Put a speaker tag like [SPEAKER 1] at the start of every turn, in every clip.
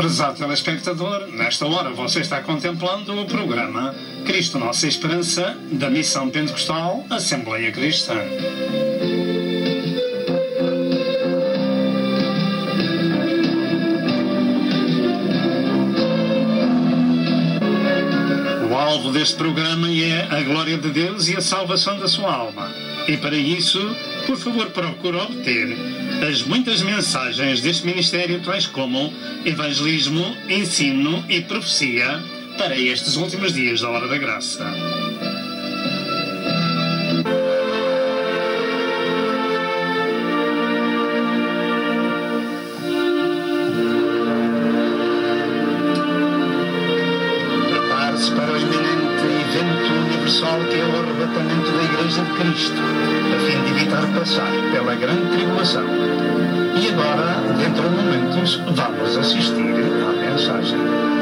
[SPEAKER 1] Prezado telespectador, nesta hora você está contemplando o programa Cristo Nossa Esperança, da Missão Pentecostal Assembleia Cristã. O alvo deste programa é a glória de Deus e a salvação da sua alma. E para isso, por favor, procure obter as muitas mensagens deste ministério, tais como evangelismo, ensino e profecia, para estes últimos dias da Hora da Graça. Prepare-se para o iminente evento universal que é o arrebatamento da Igreja de Cristo, a fim de evitar passar pela grande tribulação. E agora, dentro de momentos, vamos assistir à mensagem.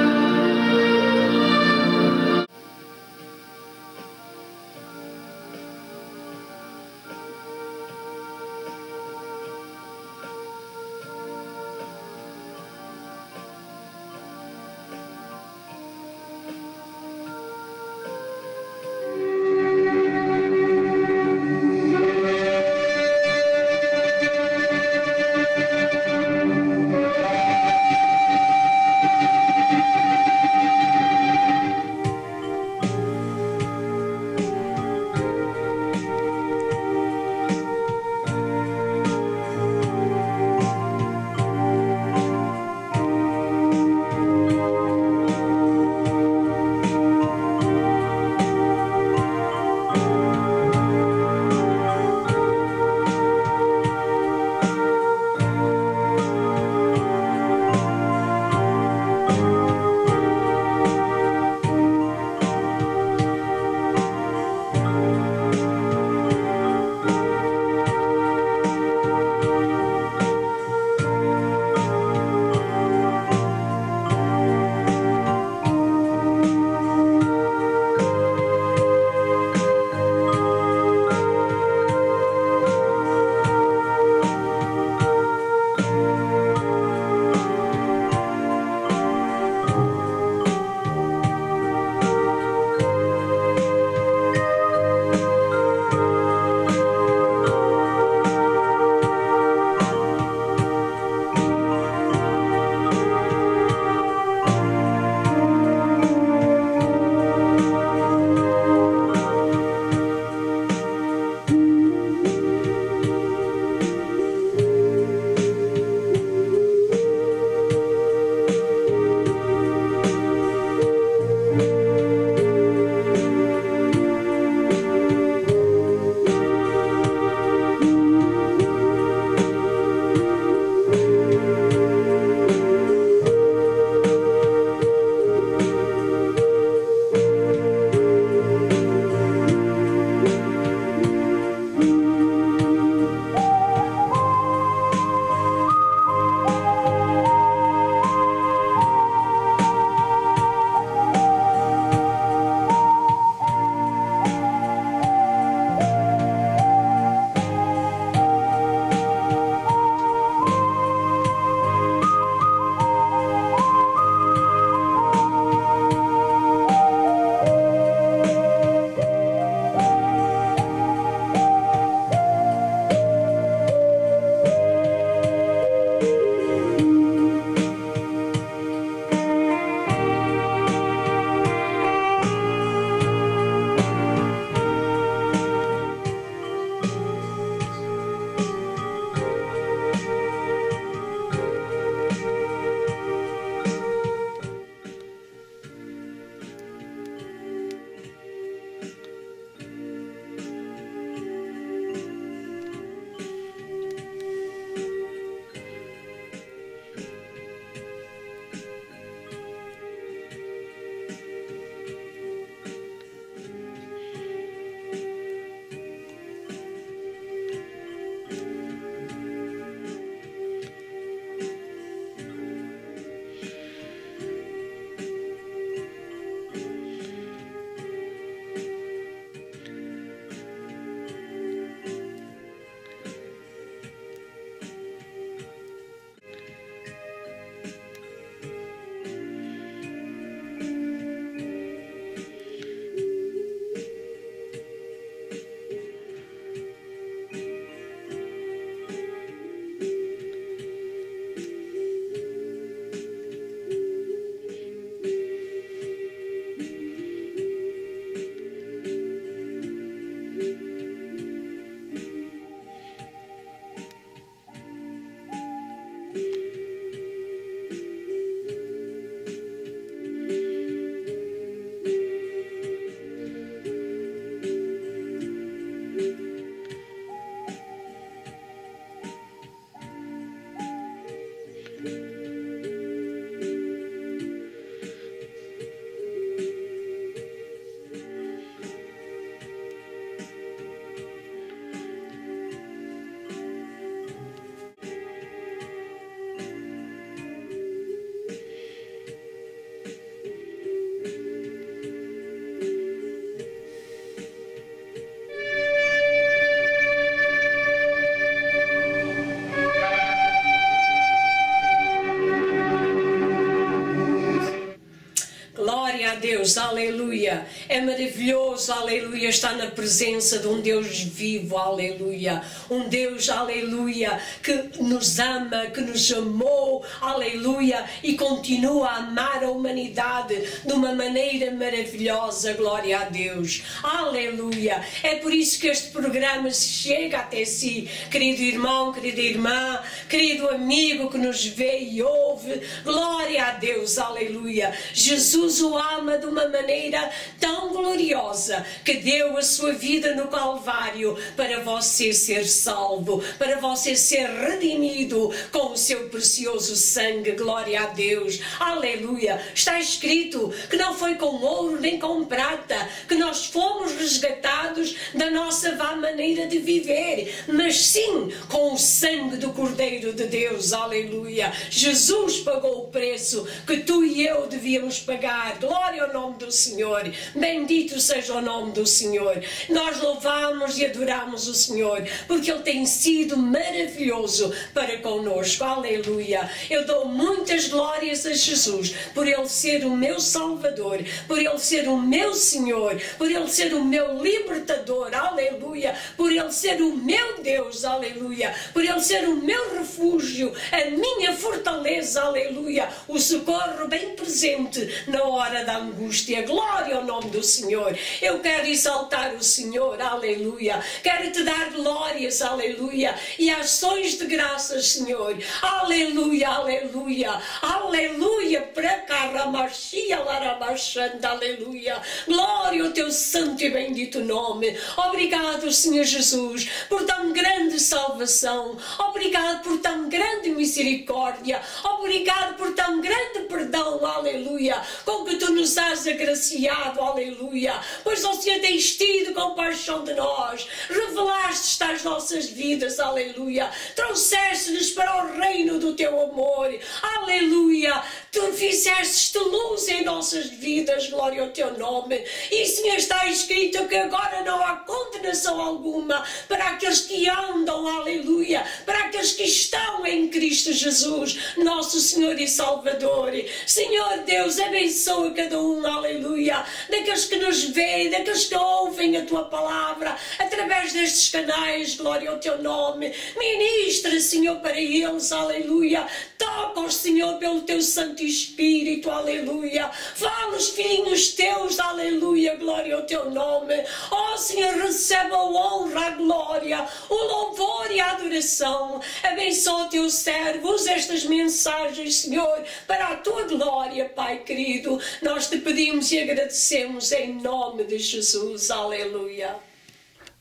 [SPEAKER 2] Deus, aleluia. É maravilhoso, aleluia, estar na presença de um Deus vivo, aleluia. Um Deus, aleluia, que nos ama, que nos amou, aleluia, e continua a amar a humanidade de uma maneira maravilhosa, glória a Deus, aleluia. É por isso que este programa chega até si, querido irmão, querida irmã, querido amigo que nos vê e ouve, glória a Deus, aleluia. Jesus o ama de uma maneira tão gloriosa que deu a sua vida no Calvário para você ser salvo, para você ser redimido com o seu precioso sangue, glória a Deus, aleluia. Está escrito que não foi com ouro nem com prata que nós fomos resgatados da nossa vã maneira de viver, mas sim com o sangue do Cordeiro de Deus, aleluia. Jesus pagou o preço que tu e eu devíamos pagar, glória ao nome do Senhor, bendito seja o nome do Senhor. Nós louvamos e adoramos o Senhor, porque Ele tem sido maravilhoso para conosco, aleluia. Eu dou muitas glórias a Jesus, por Ele ser o meu Salvador, por Ele ser o meu Senhor, por Ele ser o meu libertador, aleluia, por Ele ser o meu Deus, aleluia, por Ele ser o meu refúgio, a minha fortaleza, aleluia, o socorro bem presente na hora da angústia, glória ao nome do Senhor. Eu quero exaltar o Senhor, aleluia, quero te dar glórias, aleluia, e ações de graças, Senhor, aleluia, aleluia, aleluia, para caramachia, laramachanda, aleluia, glória ao teu santo e bendito nome. Obrigado, Senhor Jesus, por tão grande salvação, obrigado por tão grande misericórdia, obrigado por tão grande perdão, aleluia, com que tu nos has agraciado, aleluia, pois o Senhor tens tido compaixão de nós, revelaste-te às nossas vidas, aleluia, trouxeste-nos para o reino do teu amor, aleluia, tu fizeste luz em nossas vidas, glória ao teu nome, e Senhor, está escrito que agora não há condenação alguma para aqueles que andam, aleluia, para aqueles que estão em Cristo Jesus, nosso Senhor e Salvador. Senhor Deus, abençoa cada um, aleluia, daqueles que nos veem, daqueles que ouvem a tua palavra através destes canais, glória ao teu nome. Ministra, Senhor, para eles, aleluia, toca-os, Senhor, pelo teu Santo Espírito, aleluia, fala os filhinhos teus, aleluia, glória ao teu nome. Ó Senhor, receba a honra, a glória, o louvor e a adoração. Abençoa teus servos, estas mensagens, Senhor, para a tua glória, Pai querido. Nós te pedimos e agradecemos em nome de Jesus, aleluia.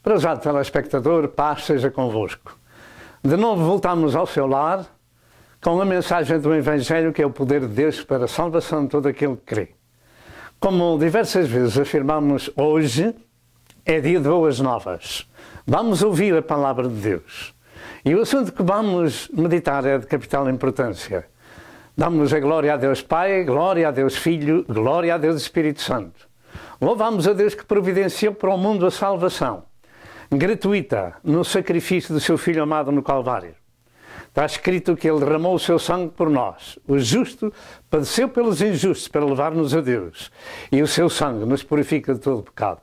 [SPEAKER 3] Prezado telespectador, paz seja convosco. De novo voltamos ao seu lar com a mensagem do Evangelho, que é o poder de Deus para a salvação de todo aquele que crê. Como diversas vezes afirmamos, hoje é dia de boas novas. Vamos ouvir a palavra de Deus. E o assunto que vamos meditar é de capital importância. Damos a glória a Deus Pai, glória a Deus Filho, glória a Deus Espírito Santo. Louvamos a Deus que providenciou para o mundo a salvação, gratuita, no sacrifício do seu Filho amado no Calvário. Está escrito que Ele derramou o seu sangue por nós. O justo padeceu pelos injustos para levar-nos a Deus. E o seu sangue nos purifica de todo pecado.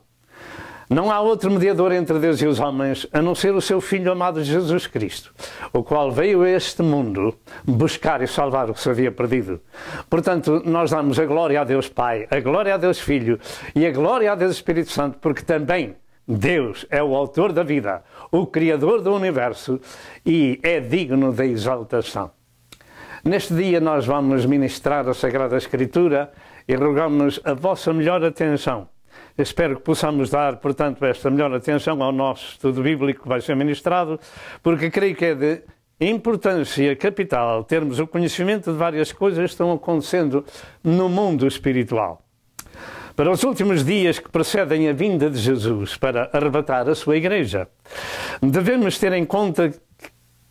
[SPEAKER 3] Não há outro mediador entre Deus e os homens, a não ser o seu Filho amado Jesus Cristo, o qual veio a este mundo buscar e salvar o que se havia perdido. Portanto, nós damos a glória a Deus Pai, a glória a Deus Filho e a glória a Deus Espírito Santo, porque também Deus é o autor da vida, o Criador do universo, e é digno da exaltação. Neste dia nós vamos ministrar a Sagrada Escritura e rogamos a vossa melhor atenção. Espero que possamos dar, portanto, esta melhor atenção ao nosso estudo bíblico que vai ser ministrado, porque creio que é de importância capital termos o conhecimento de várias coisas que estão acontecendo no mundo espiritual. Para os últimos dias que precedem a vinda de Jesus para arrebatar a sua Igreja, devemos ter em conta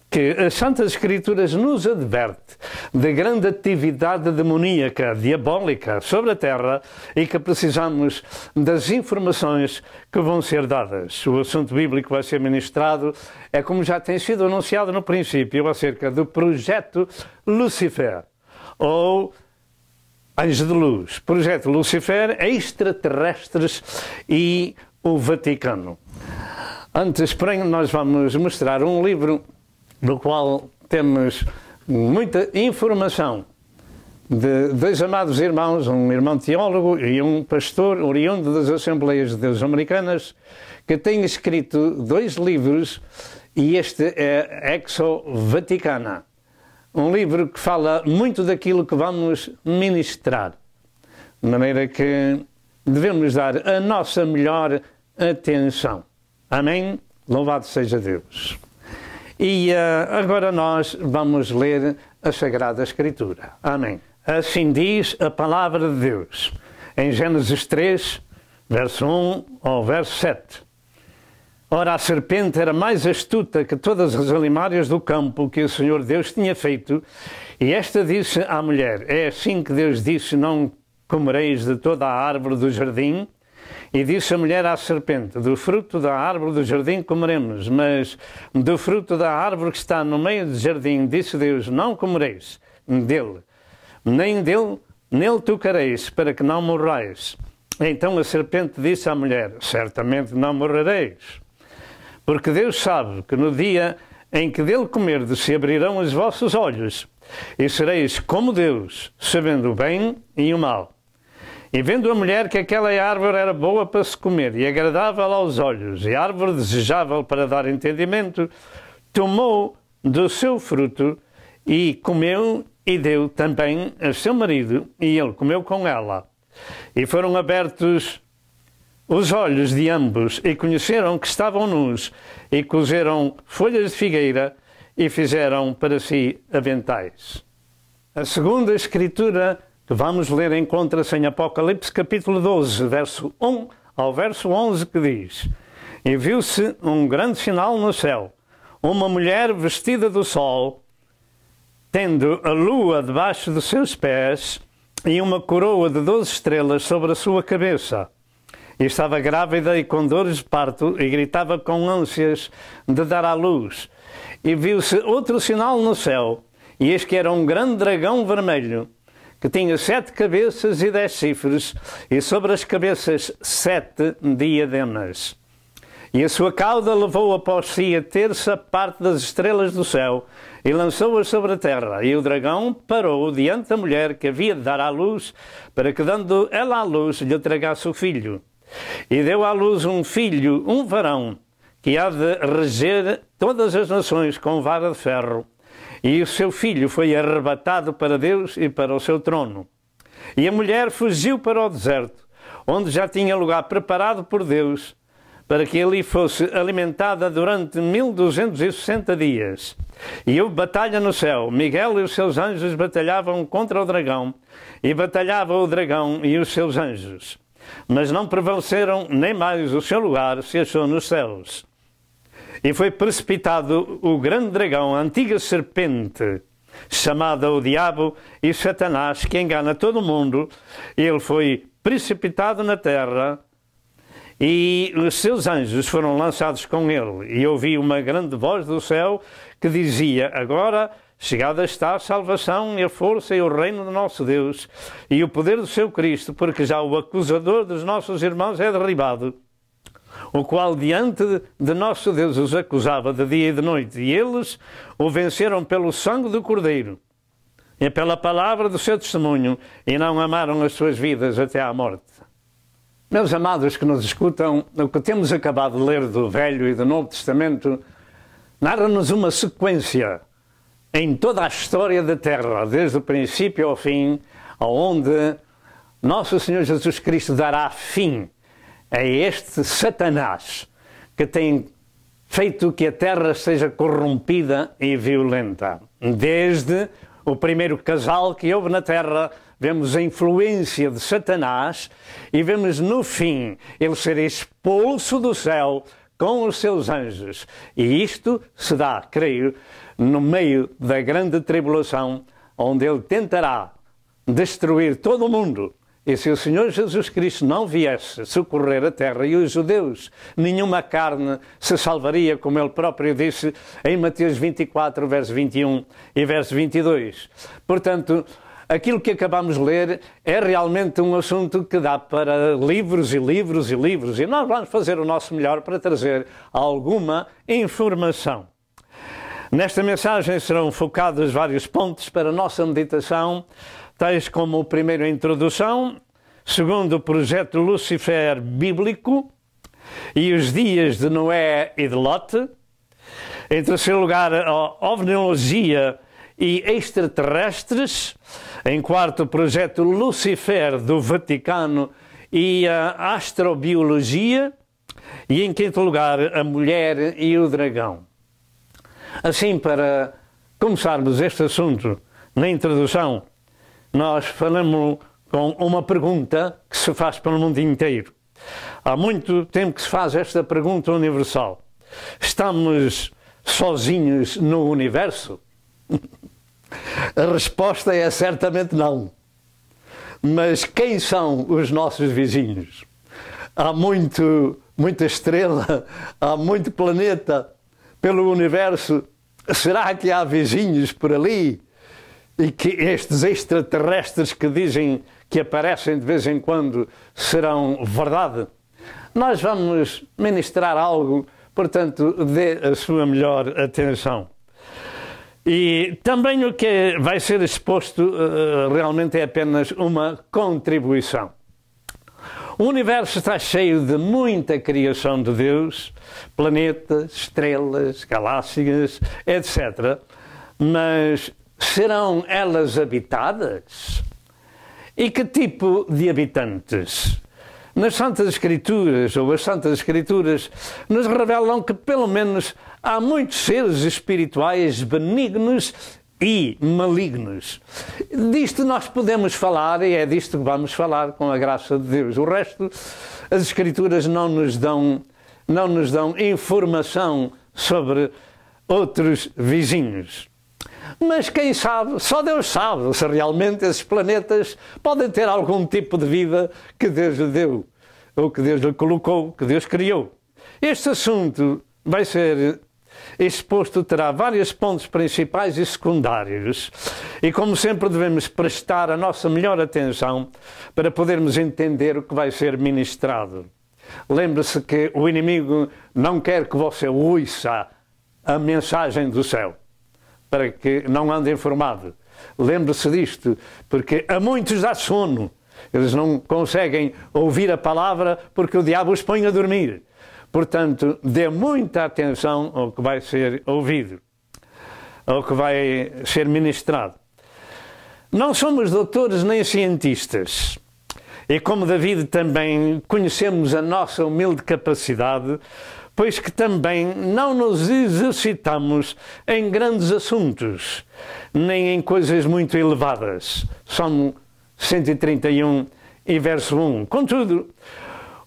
[SPEAKER 3] que as Santas Escrituras nos adverte de grande atividade demoníaca, diabólica sobre a Terra e que precisamos das informações que vão ser dadas. O assunto bíblico vai ser ministrado é, como já tem sido anunciado no princípio, acerca do projeto Lúcifer, ou Anjo de Luz, Projeto Lucifer, Extraterrestres e o Vaticano. Antes, porém, nós vamos mostrar um livro do qual temos muita informação de dois amados irmãos, um irmão teólogo e um pastor oriundo das Assembleias de Deus Americanas, que têm escrito 2 livros, e este é Exo Vaticana, um livro que fala muito daquilo que vamos ministrar, de maneira que devemos dar a nossa melhor atenção. Amém? Louvado seja Deus. E agora nós vamos ler a Sagrada Escritura. Amém. Assim diz a palavra de Deus, em Gênesis 3, verso 1 ao verso 7. Ora, a serpente era mais astuta que todas as alimárias do campo que o Senhor Deus tinha feito, e esta disse à mulher: é assim que Deus disse, não comereis de toda a árvore do jardim? E disse a mulher à serpente: do fruto da árvore do jardim comeremos, mas do fruto da árvore que está no meio do jardim, disse Deus, não comereis dele, nem nele tocareis, para que não morrais. Então a serpente disse à mulher: certamente não morrereis, porque Deus sabe que no dia em que dele comerdes se abrirão os vossos olhos, e sereis como Deus, sabendo o bem e o mal. E vendo a mulher que aquela árvore era boa para se comer, e agradável aos olhos, e árvore desejável para dar entendimento, tomou do seu fruto, e comeu, e deu também a seu marido, e ele comeu com ela. E foram abertos os olhos de ambos, e conheceram que estavam nus, e cozeram folhas de figueira, e fizeram para si aventais. A segunda escritura que vamos ler encontra-se em Apocalipse capítulo 12, verso 1 ao verso 11, que diz: e viu-se um grande sinal no céu, uma mulher vestida do sol, tendo a lua debaixo dos seus pés, e uma coroa de 12 estrelas sobre a sua cabeça. E estava grávida e com dores de parto, e gritava com ânsias de dar à luz. E viu-se outro sinal no céu, e eis que era um grande dragão vermelho, que tinha 7 cabeças e 10 chifres, e sobre as cabeças 7 diademas. E a sua cauda levou após si a terça parte das estrelas do céu, e lançou-as sobre a terra. E o dragão parou diante da mulher que havia de dar à luz, para que, dando ela à luz, lhe tragasse o filho. E deu à luz um filho, um varão, que há de reger todas as nações com vara de ferro. E o seu filho foi arrebatado para Deus e para o seu trono. E a mulher fugiu para o deserto, onde já tinha lugar preparado por Deus, para que ali fosse alimentada durante 1260 dias. E houve batalha no céu. Miguel e os seus anjos batalhavam contra o dragão, e batalhava o dragão e os seus anjos. Mas não prevaleceram, nem mais o seu lugar se achou nos céus. E foi precipitado o grande dragão, a antiga serpente, chamada o Diabo e Satanás, que engana todo o mundo. Ele foi precipitado na terra, e os seus anjos foram lançados com ele. E ouvi uma grande voz do céu que dizia: agora chegada está a salvação e a força e o reino do nosso Deus e o poder do seu Cristo, porque já o acusador dos nossos irmãos é derribado, o qual diante de nosso Deus os acusava de dia e de noite. E eles o venceram pelo sangue do Cordeiro e pela palavra do seu testemunho, e não amaram as suas vidas até à morte. Meus amados que nos escutam, o que temos acabado de ler do Velho e do Novo Testamento narra-nos uma sequência em toda a história da Terra, desde o princípio ao fim, aonde nosso Senhor Jesus Cristo dará fim a este Satanás que tem feito que a terra seja corrompida e violenta. Desde o primeiro casal que houve na terra, vemos a influência de Satanás, e vemos no fim ele ser expulso do céu com os seus anjos. E isto se dá, creio, no meio da grande tribulação, onde ele tentará destruir todo o mundo. E se o Senhor Jesus Cristo não viesse socorrer a terra e os judeus, nenhuma carne se salvaria, como ele próprio disse em Mateus 24, verso 21 e verso 22. Portanto, aquilo que acabamos de ler é realmente um assunto que dá para livros e livros e livros, e nós vamos fazer o nosso melhor para trazer alguma informação. Nesta mensagem serão focados vários pontos para a nossa meditação, tais como o primeiro, a introdução, segundo, o projeto Lucifer bíblico e os dias de Noé e de Lote, em terceiro lugar, a ovniologia e extraterrestres, em quarto, o projeto Lucifer do Vaticano e a astrobiologia, e em quinto lugar, a mulher e o dragão. Assim, para começarmos este assunto, na introdução, nós falamos com uma pergunta que se faz pelo mundo inteiro. Há muito tempo que se faz esta pergunta universal. Estamos sozinhos no universo? A resposta é certamente não. Mas quem são os nossos vizinhos? Há muita estrela, há muito planeta pelo universo. Será que há vizinhos por ali? E que estes extraterrestres que dizem que aparecem de vez em quando serão verdade? Nós vamos ministrar algo, portanto, dê a sua melhor atenção. E também o que vai ser exposto realmente é apenas uma contribuição. O universo está cheio de muita criação de Deus, planetas, estrelas, galáxias, etc. Mas serão elas habitadas? E que tipo de habitantes? Nas Santas Escrituras, ou as Santas Escrituras, nos revelam que pelo menos há muitos seres espirituais benignos e malignos. Disto nós podemos falar, e é disto que vamos falar com a graça de Deus. O resto, as Escrituras não nos dão informação sobre outros vizinhos. Mas quem sabe, só Deus sabe se realmente esses planetas podem ter algum tipo de vida que Deus lhe deu, ou que Deus lhe colocou, que Deus criou. Este assunto vai ser exposto, terá vários pontos principais e secundários, e como sempre devemos prestar a nossa melhor atenção para podermos entender o que vai ser ministrado. Lembre-se que o inimigo não quer que você ouça a mensagem do céu, para que não ande informado. Lembre-se disto, porque a muitos dá sono. Eles não conseguem ouvir a palavra porque o diabo os põe a dormir. Portanto, dê muita atenção ao que vai ser ouvido, ao que vai ser ministrado. Não somos doutores nem cientistas. E como David também conhecemos a nossa humilde capacidade, pois que também não nos exercitamos em grandes assuntos, nem em coisas muito elevadas. Salmo 131 e verso 1. Contudo,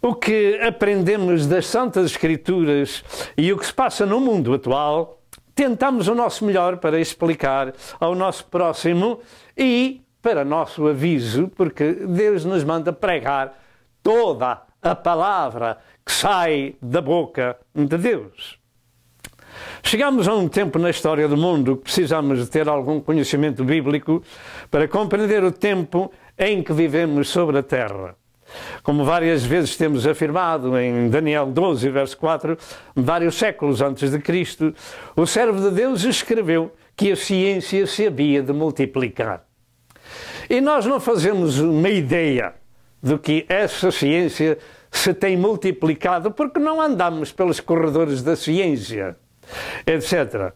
[SPEAKER 3] o que aprendemos das Santas Escrituras e o que se passa no mundo atual, tentamos o nosso melhor para explicar ao nosso próximo e para nosso aviso, porque Deus nos manda pregar toda a palavra que sai da boca de Deus. Chegamos a um tempo na história do mundo que precisamos de ter algum conhecimento bíblico para compreender o tempo em que vivemos sobre a terra. Como várias vezes temos afirmado em Daniel 12, verso 4, vários séculos antes de Cristo, o servo de Deus escreveu que a ciência se havia de multiplicar. E nós não fazemos uma ideia do que essa ciência se tem multiplicado, porque não andamos pelos corredores da ciência, etc.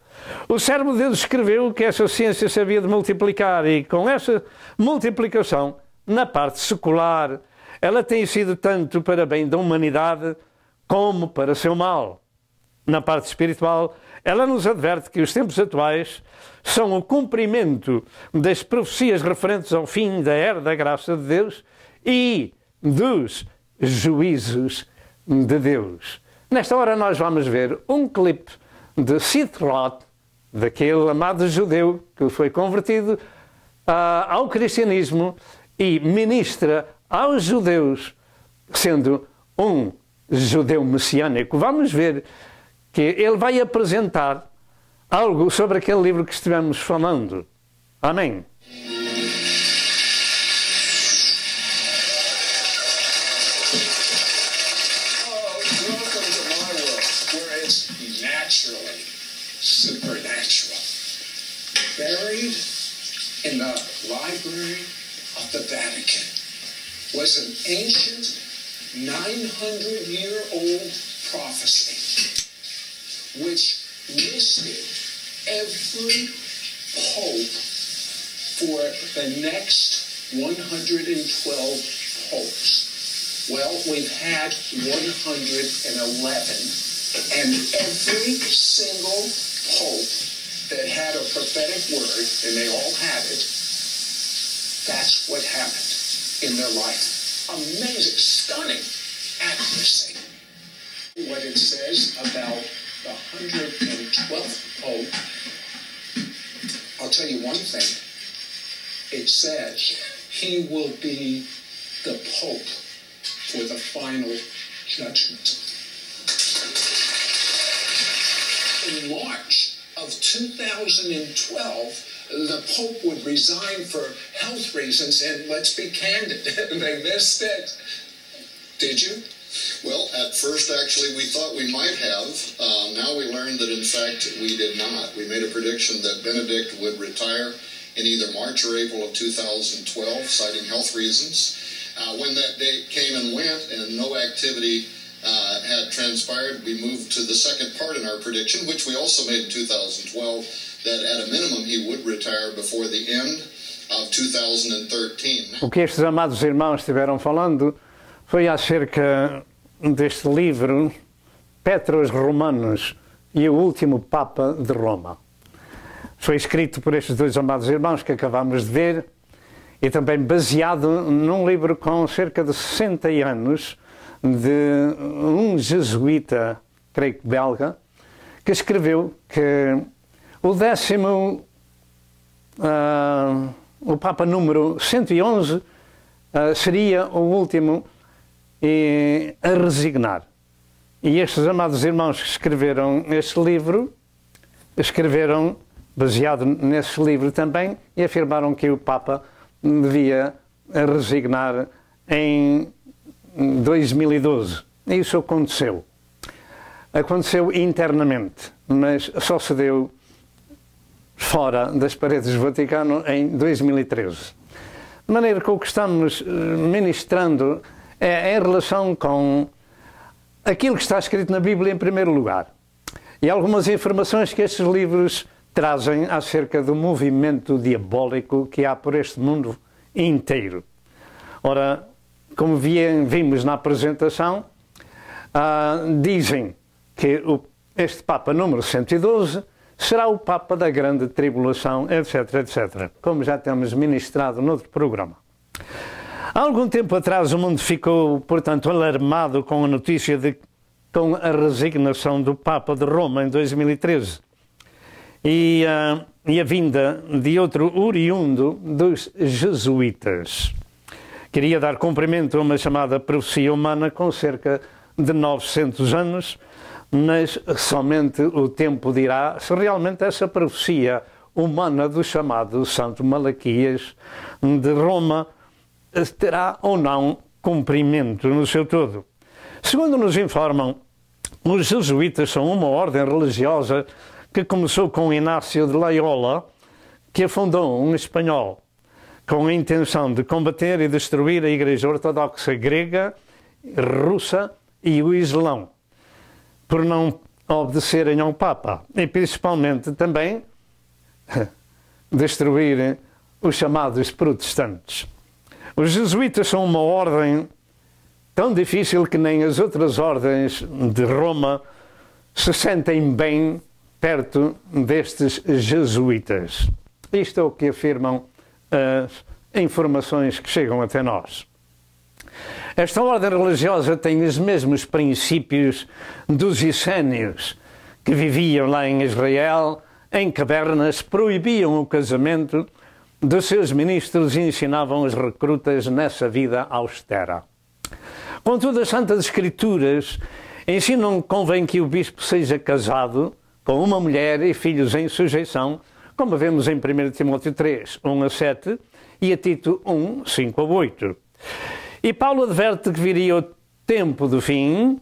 [SPEAKER 3] O servo de Deus escreveu que essa ciência se havia de multiplicar, e com essa multiplicação, na parte secular, ela tem sido tanto para bem da humanidade como para seu mal. Na parte espiritual, ela nos adverte que os tempos atuais são o cumprimento das profecias referentes ao fim da era da graça de Deus e dos juízos de Deus. Nesta hora nós vamos ver um clipe de Sid Roth, daquele amado judeu que foi convertido ao cristianismo e ministra aos judeus, sendo um judeu messiânico. Vamos ver que ele vai apresentar algo sobre aquele livro que estivemos falando. Amém.
[SPEAKER 4] naturally supernatural. Buried in the library of the Vatican was an ancient 900-year-old prophecy which listed every pope for the next 112 popes. Well, we've had 111, and every single pope that had a prophetic word, and they all had it, that's what happened in their life. Amazing, stunning accuracy. What it says about the 112th pope, I'll tell you one thing. It says he will be the pope for the final judgment. In March of 2012, the Pope would resign for health reasons, and let's be candid, they missed it. Did you?
[SPEAKER 5] Well, at first, actually, we thought we might have. Now we learned that, in fact, we did not. We made a prediction that Benedict would retire in either March or April of 2012, citing health reasons. When that date came and went and no activity had transpired, we moved to the second part in our prediction, which we also made in 2012, that at a minimum he would retire before the end of 2013.
[SPEAKER 3] O que estes amados irmãos estiveram falando foi acerca deste livro, Petros Romanos e o Último Papa de Roma. Foi escrito por estes dois amados irmãos que acabamos de ver e também baseado num livro com cerca de 60 anos de um jesuíta, creio que belga, que escreveu que o Papa número 111 seria o último a resignar. E estes amados irmãos que escreveram este livro, escreveram baseado nesse livro também e afirmaram que o Papa devia resignar em 2012. Isso aconteceu. Aconteceu internamente, mas só se deu fora das paredes do Vaticano em 2013. De maneira que o que estamos ministrando é em relação com aquilo que está escrito na Bíblia em primeiro lugar. E algumas informações que estes livros trazem acerca do movimento diabólico que há por este mundo inteiro. Ora, como vimos na apresentação, dizem que este Papa número 112 será o Papa da Grande Tribulação, etc, etc, como já temos ministrado noutro programa. Há algum tempo atrás o mundo ficou, portanto, alarmado com a notícia com a resignação do Papa de Roma em 2013 e a vinda de outro oriundo dos jesuítas. Queria dar cumprimento a uma chamada profecia humana com cerca de 900 anos, mas somente o tempo dirá se realmente essa profecia humana do chamado Santo Malaquias de Roma terá ou não cumprimento no seu todo. Segundo nos informam, os jesuítas são uma ordem religiosa que começou com Inácio de Loyola, que a fundou um espanhol, com a intenção de combater e destruir a Igreja Ortodoxa grega, russa e o Islão, por não obedecerem ao Papa, e principalmente também destruir os chamados protestantes. Os jesuítas são uma ordem tão difícil que nem as outras ordens de Roma se sentem bem perto destes jesuítas. Isto é o que afirmam as informações que chegam até nós. Esta ordem religiosa tem os mesmos princípios dos essênios, que viviam lá em Israel, em cavernas, proibiam o casamento dos seus ministros e ensinavam os recrutas nessa vida austera. Contudo, as Santas Escrituras ensinam que convém que o bispo seja casado com uma mulher e filhos em sujeição, como vemos em 1 Timóteo 3, 1 a 7 e a Tito 1, 5 a 8. E Paulo adverte que viria o tempo do fim,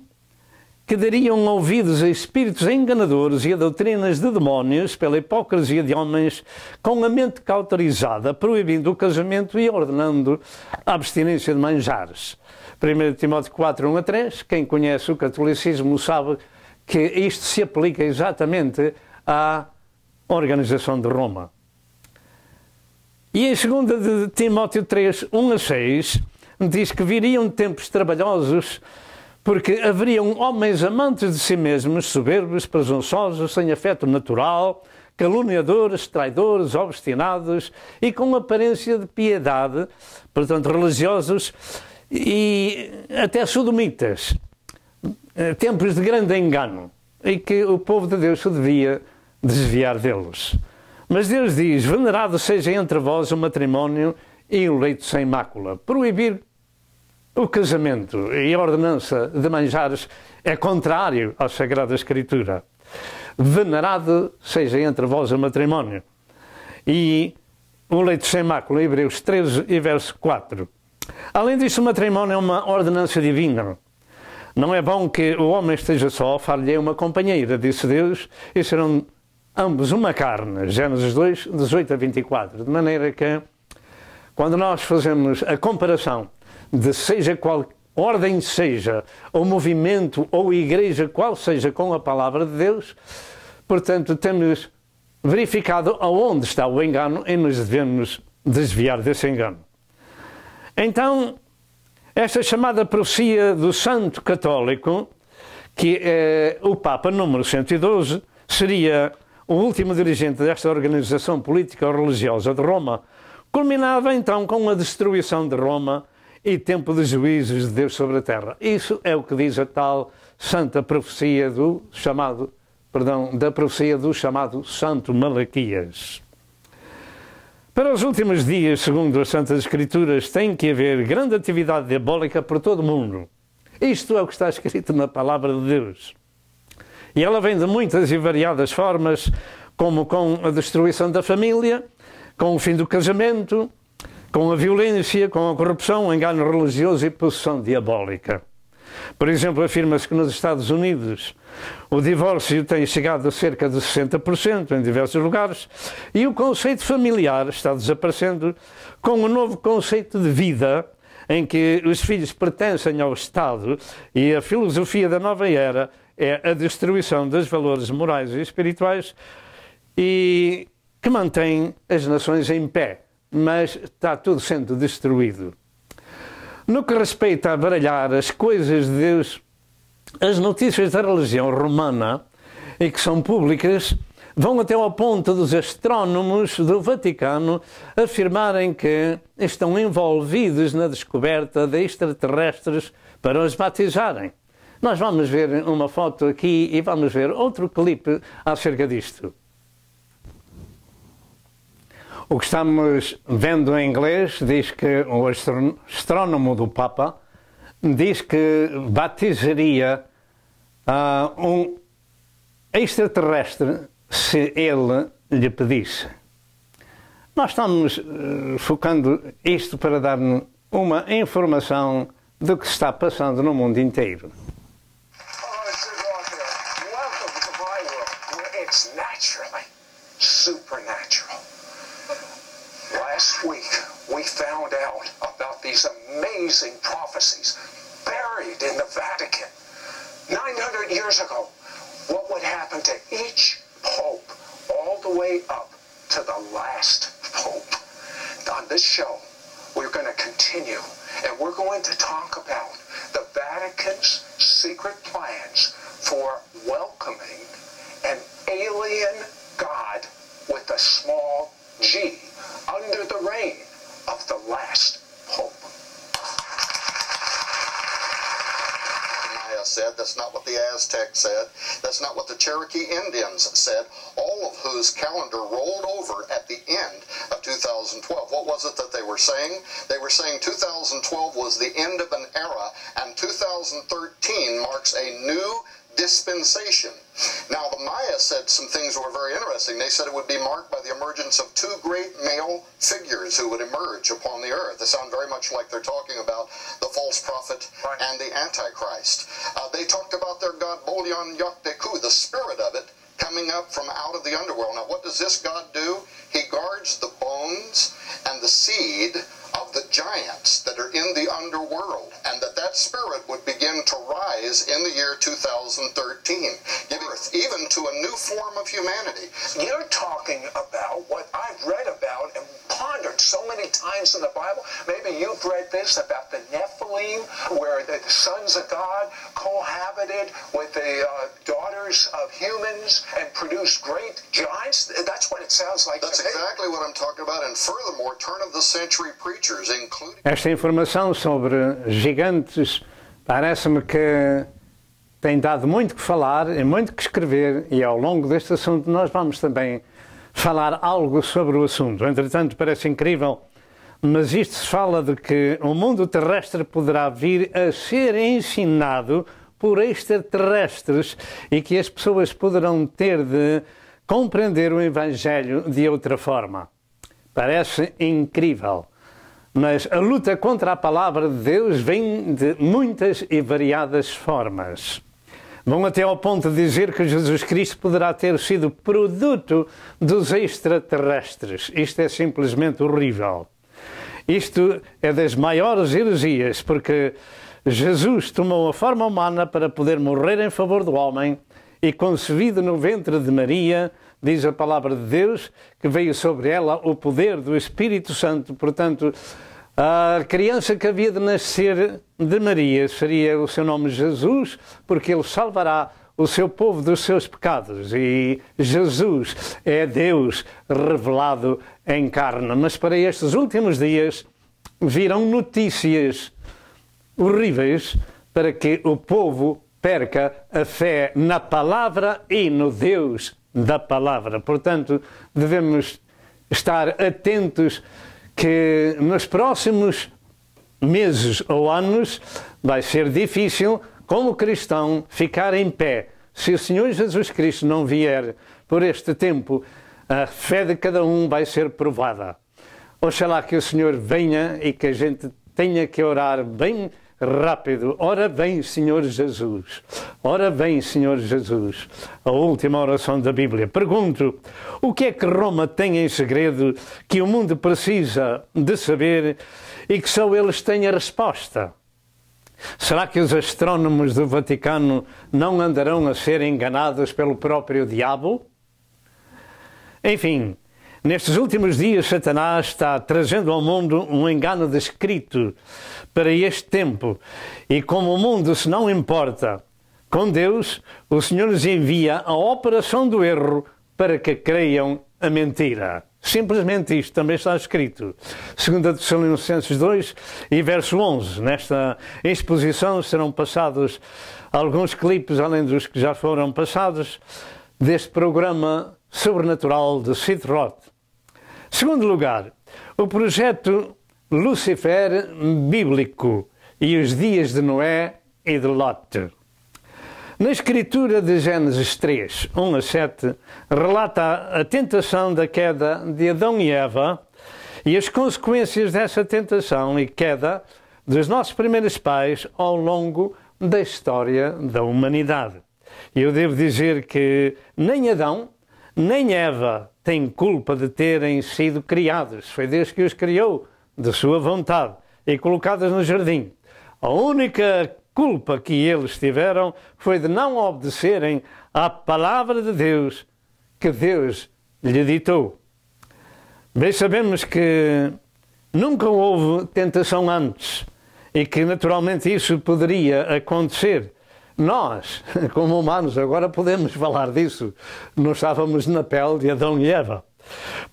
[SPEAKER 3] que dariam ouvidos a espíritos enganadores e a doutrinas de demónios pela hipocrisia de homens com a mente cauterizada, proibindo o casamento e ordenando a abstinência de manjares. 1 Timóteo 4, 1 a 3, quem conhece o catolicismo sabe que isto se aplica exatamente à organização de Roma. E em 2 Timóteo 3, 1 a 6, diz que viriam tempos trabalhosos, porque haveriam homens amantes de si mesmos, soberbos, presunçosos, sem afeto natural, caluniadores, traidores, obstinados e com aparência de piedade, portanto religiosos e até sodomitas. Tempos de grande engano e que o povo de Deus se devia desviar deles. Mas Deus diz: venerado seja entre vós o matrimónio e o leito sem mácula. Proibir o casamento e a ordenança de manjares é contrário à Sagrada Escritura. Venerado seja entre vós o matrimónio e o leito sem mácula, Hebreus 13 e verso 4. Além disso, o matrimónio é uma ordenança divina. Não é bom que o homem esteja só, far-lhe uma companheira, disse Deus, e serão ambos uma carne. Gênesis 2, 18 a 24. De maneira que, quando nós fazemos a comparação de seja qual ordem seja, ou movimento, ou igreja, qual seja, com a palavra de Deus, portanto, temos verificado aonde está o engano e nos devemos desviar desse engano. Então, esta chamada profecia do Santo Católico, que é o Papa número 112, seria o último dirigente desta organização política ou religiosa de Roma, culminava então com a destruição de Roma e tempo de juízos de Deus sobre a terra. Isso é o que diz a tal santa profecia da profecia do chamado Santo Malaquias. Para os últimos dias, segundo as Santas Escrituras, tem que haver grande atividade diabólica por todo o mundo. Isto é o que está escrito na Palavra de Deus. E ela vem de muitas e variadas formas, como com a destruição da família, com o fim do casamento, com a violência, com a corrupção, o engano religioso e possessão diabólica. Por exemplo, afirma-se que nos Estados Unidos o divórcio tem chegado a cerca de 60% em diversos lugares e o conceito familiar está desaparecendo com um novo conceito de vida em que os filhos pertencem ao Estado e a filosofia da nova era é a destruição dos valores morais e espirituais e que mantém as nações em pé, mas está tudo sendo destruído. No que respeita a baralhar as coisas de Deus, as notícias da religião romana, e que são públicas, vão até ao ponto dos astrónomos do Vaticano afirmarem que estão envolvidos na descoberta de extraterrestres para os batizarem. Nós vamos ver uma foto aqui e vamos ver outro clipe acerca disto. O que estamos vendo em inglês diz que o astrónomo do Papa diz que batizaria um extraterrestre se ele lhe pedisse. Nós estamos focando isto para dar uma informação do que está passando no mundo inteiro.
[SPEAKER 4] Welcome to my world, where it's naturally supernatural. Last week, we found out about these amazing prophecies buried in the Vatican. 900 years ago, what would happen to each pope all the way up to the last pope. On this show, we're going to continue, and we're going to talk about the Vatican's secret plans for welcoming an alien God with a small g under the reign of the last pope.
[SPEAKER 5] Said. That's not what the Aztecs said. That's not what the Cherokee Indians said, all of whose calendar rolled over at the end of 2012. What was it that they were saying? They were saying 2012 was the end of an era, and 2013 marks a new dispensation. Now, the Maya said some things that were very interesting. They said it would be marked by the emergence of two great male figures who would emerge upon the earth. They sound very much like they're talking about the false prophet and the Antichrist. They talked about their god Bolyon Yokteku, the spirit of it, coming up from out of the underworld. Now, what does this God do? He guards the bones and the seed of the giants that are in the underworld, and that spirit would begin to rise in the year 2013, giving birth even to a new form of humanity.
[SPEAKER 4] You're talking about what I've read about and pondered so many times in the Bible. Maybe you've read this about the Nephilim, where the sons of God cohabited with the daughters of humans and produced great giants. That's what it sounds like.
[SPEAKER 5] That's exactly what I'm talking about. And furthermore, turn-of-the-century preachers, including...
[SPEAKER 3] Esta informação sobre gigantes parece-me que tem dado muito que falar e muito que escrever, e ao longo deste assunto nós vamos também falar algo sobre o assunto. Entretanto, parece incrível, mas isto se fala de que o mundo terrestre poderá vir a ser ensinado por extraterrestres e que as pessoas poderão ter de compreender o Evangelho de outra forma. Parece incrível, mas a luta contra a palavra de Deus vem de muitas e variadas formas. Vão até ao ponto de dizer que Jesus Cristo poderá ter sido produto dos extraterrestres. Isto é simplesmente horrível. Isto é das maiores heresias, porque Jesus tomou a forma humana para poder morrer em favor do homem e, concebido no ventre de Maria, diz a palavra de Deus que veio sobre ela o poder do Espírito Santo. Portanto, a criança que havia de nascer de Maria seria o seu nome Jesus, porque ele salvará o seu povo dos seus pecados. E Jesus é Deus revelado em carne. Mas para estes últimos dias virão notícias horríveis para que o povo perca a fé na palavra e no Deus da palavra. Portanto, devemos estar atentos que nos próximos meses ou anos vai ser difícil, como cristão, ficar em pé. Se o Senhor Jesus Cristo não vier por este tempo, a fé de cada um vai ser provada. Oxalá que o Senhor venha e que a gente tenha que orar bem rápido. Ora vem, Senhor Jesus. Ora vem, Senhor Jesus. A última oração da Bíblia. Pergunto, o que é que Roma tem em segredo que o mundo precisa de saber e que só eles têm a resposta? Será que os astrónomos do Vaticano não andarão a ser enganados pelo próprio diabo? Enfim, nestes últimos dias, Satanás está trazendo ao mundo um engano descrito para este tempo. E como o mundo se não importa com Deus, o Senhor nos envia a operação do erro para que creiam a mentira. Simplesmente isto também está escrito. 2 Tessalonicenses 2 e verso 11. Nesta exposição serão passados alguns clipes, além dos que já foram passados, deste programa sobrenatural de Sid Roth. Segundo lugar, o projeto Lucifer bíblico e os dias de Noé e de Lot. Na escritura de Gênesis 3, 1 a 7, relata a tentação da queda de Adão e Eva e as consequências dessa tentação e queda dos nossos primeiros pais ao longo da história da humanidade. E eu devo dizer que nem Adão, nem Eva têm culpa de terem sido criados. Foi Deus que os criou de sua vontade e colocados no jardim. A única culpa que eles tiveram foi de não obedecerem à palavra de Deus que Deus lhe ditou. Bem sabemos que nunca houve tentação antes e que naturalmente isso poderia acontecer. Nós, como humanos, agora podemos falar disso. Nós estávamos na pele de Adão e Eva.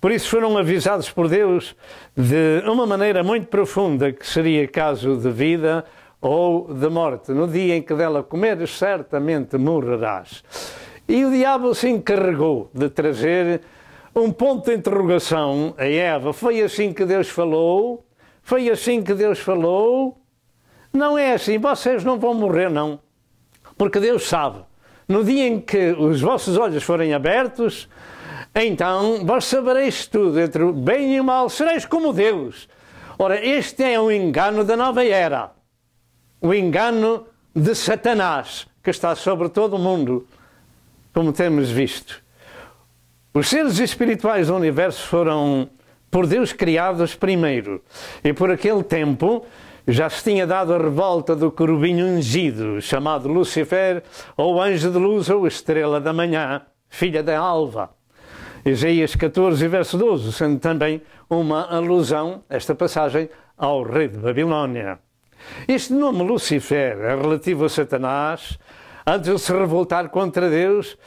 [SPEAKER 3] Por isso foram avisados por Deus de uma maneira muito profunda que seria caso de vida ou de morte. No dia em que dela comeres, certamente morrerás. E o diabo se encarregou de trazer um ponto de interrogação a Eva. Foi assim que Deus falou? Foi assim que Deus falou? Não é assim, vocês não vão morrer, não. Porque Deus sabe no dia em que os vossos olhos forem abertos, então vós sabereis tudo, entre o bem e o mal, sereis como Deus. Ora, este é o engano da nova era, o engano de Satanás, que está sobre todo o mundo, como temos visto. Os seres espirituais do universo foram por Deus criados primeiro, e por aquele tempo já se tinha dado a revolta do querubim ungido, chamado Lucifer, ou anjo de luz, ou estrela da manhã, filha da alva. Isaías 14, verso 12, sendo também uma alusão, esta passagem, ao rei de Babilônia. Este nome Lucifer é relativo a Satanás, antes de se revoltar contra Deus,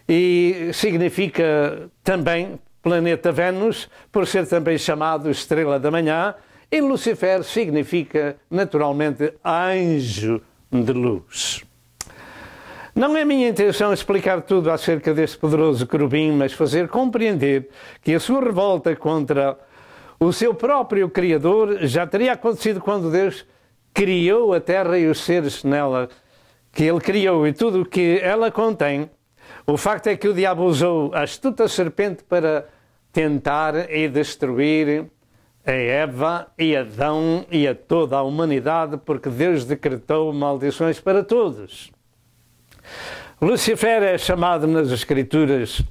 [SPEAKER 3] e significa também planeta Vênus, por ser também chamado estrela da manhã, e Lucifer significa, naturalmente, anjo de luz. Não é minha intenção explicar tudo acerca deste poderoso querubim, mas fazer compreender que a sua revolta contra o seu próprio Criador já teria acontecido quando Deus criou a terra e os seres nela que Ele criou e tudo o que ela contém. O facto é que o diabo usou a astuta serpente para tentar e destruir a Eva e Adão e a toda a humanidade, porque Deus decretou maldições para todos. Lucifer é chamado nas Escrituras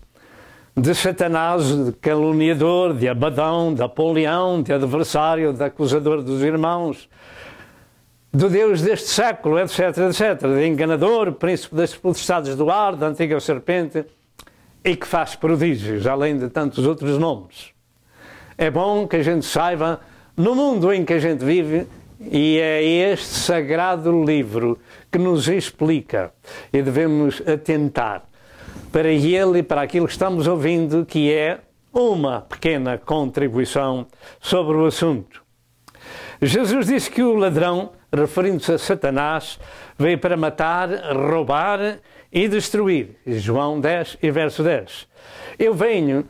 [SPEAKER 3] de Satanás, de caluniador, de Abadão, de Apolião, de adversário, de acusador dos irmãos, do Deus deste século, etc, etc, de enganador, príncipe das potestades do ar, da antiga serpente, e que faz prodígios, além de tantos outros nomes. É bom que a gente saiba, no mundo em que a gente vive, e é este sagrado livro que nos explica, e devemos atentar para ele e para aquilo que estamos ouvindo, que é uma pequena contribuição sobre o assunto. Jesus disse que o ladrão, referindo-se a Satanás, veio para matar, roubar e destruir. João 10 e verso 10. Eu venho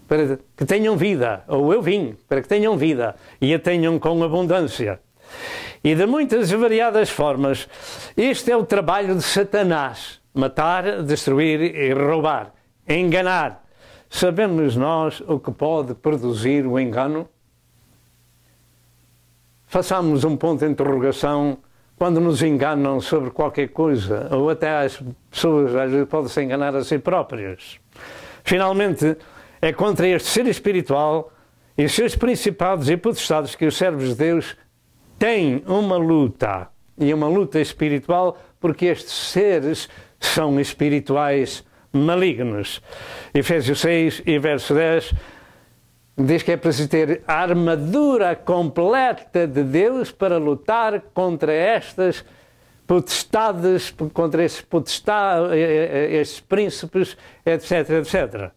[SPEAKER 3] para que tenham vida, ou eu vim para que tenham vida e a tenham com abundância. E de muitas e variadas formas, este é o trabalho de Satanás: matar, destruir e roubar, enganar. Sabemos nós o que pode produzir o engano? Façamos um ponto de interrogação quando nos enganam sobre qualquer coisa, ou até as pessoas às vezes podem se enganar a si próprias. Finalmente, é contra este ser espiritual e os seus principados e potestades que os servos de Deus têm uma luta, e uma luta espiritual, porque estes seres são espirituais malignos. Efésios 6 e verso 10 diz que é preciso ter a armadura completa de Deus para lutar contra estas potestades, contra esses estes príncipes, etc, etc.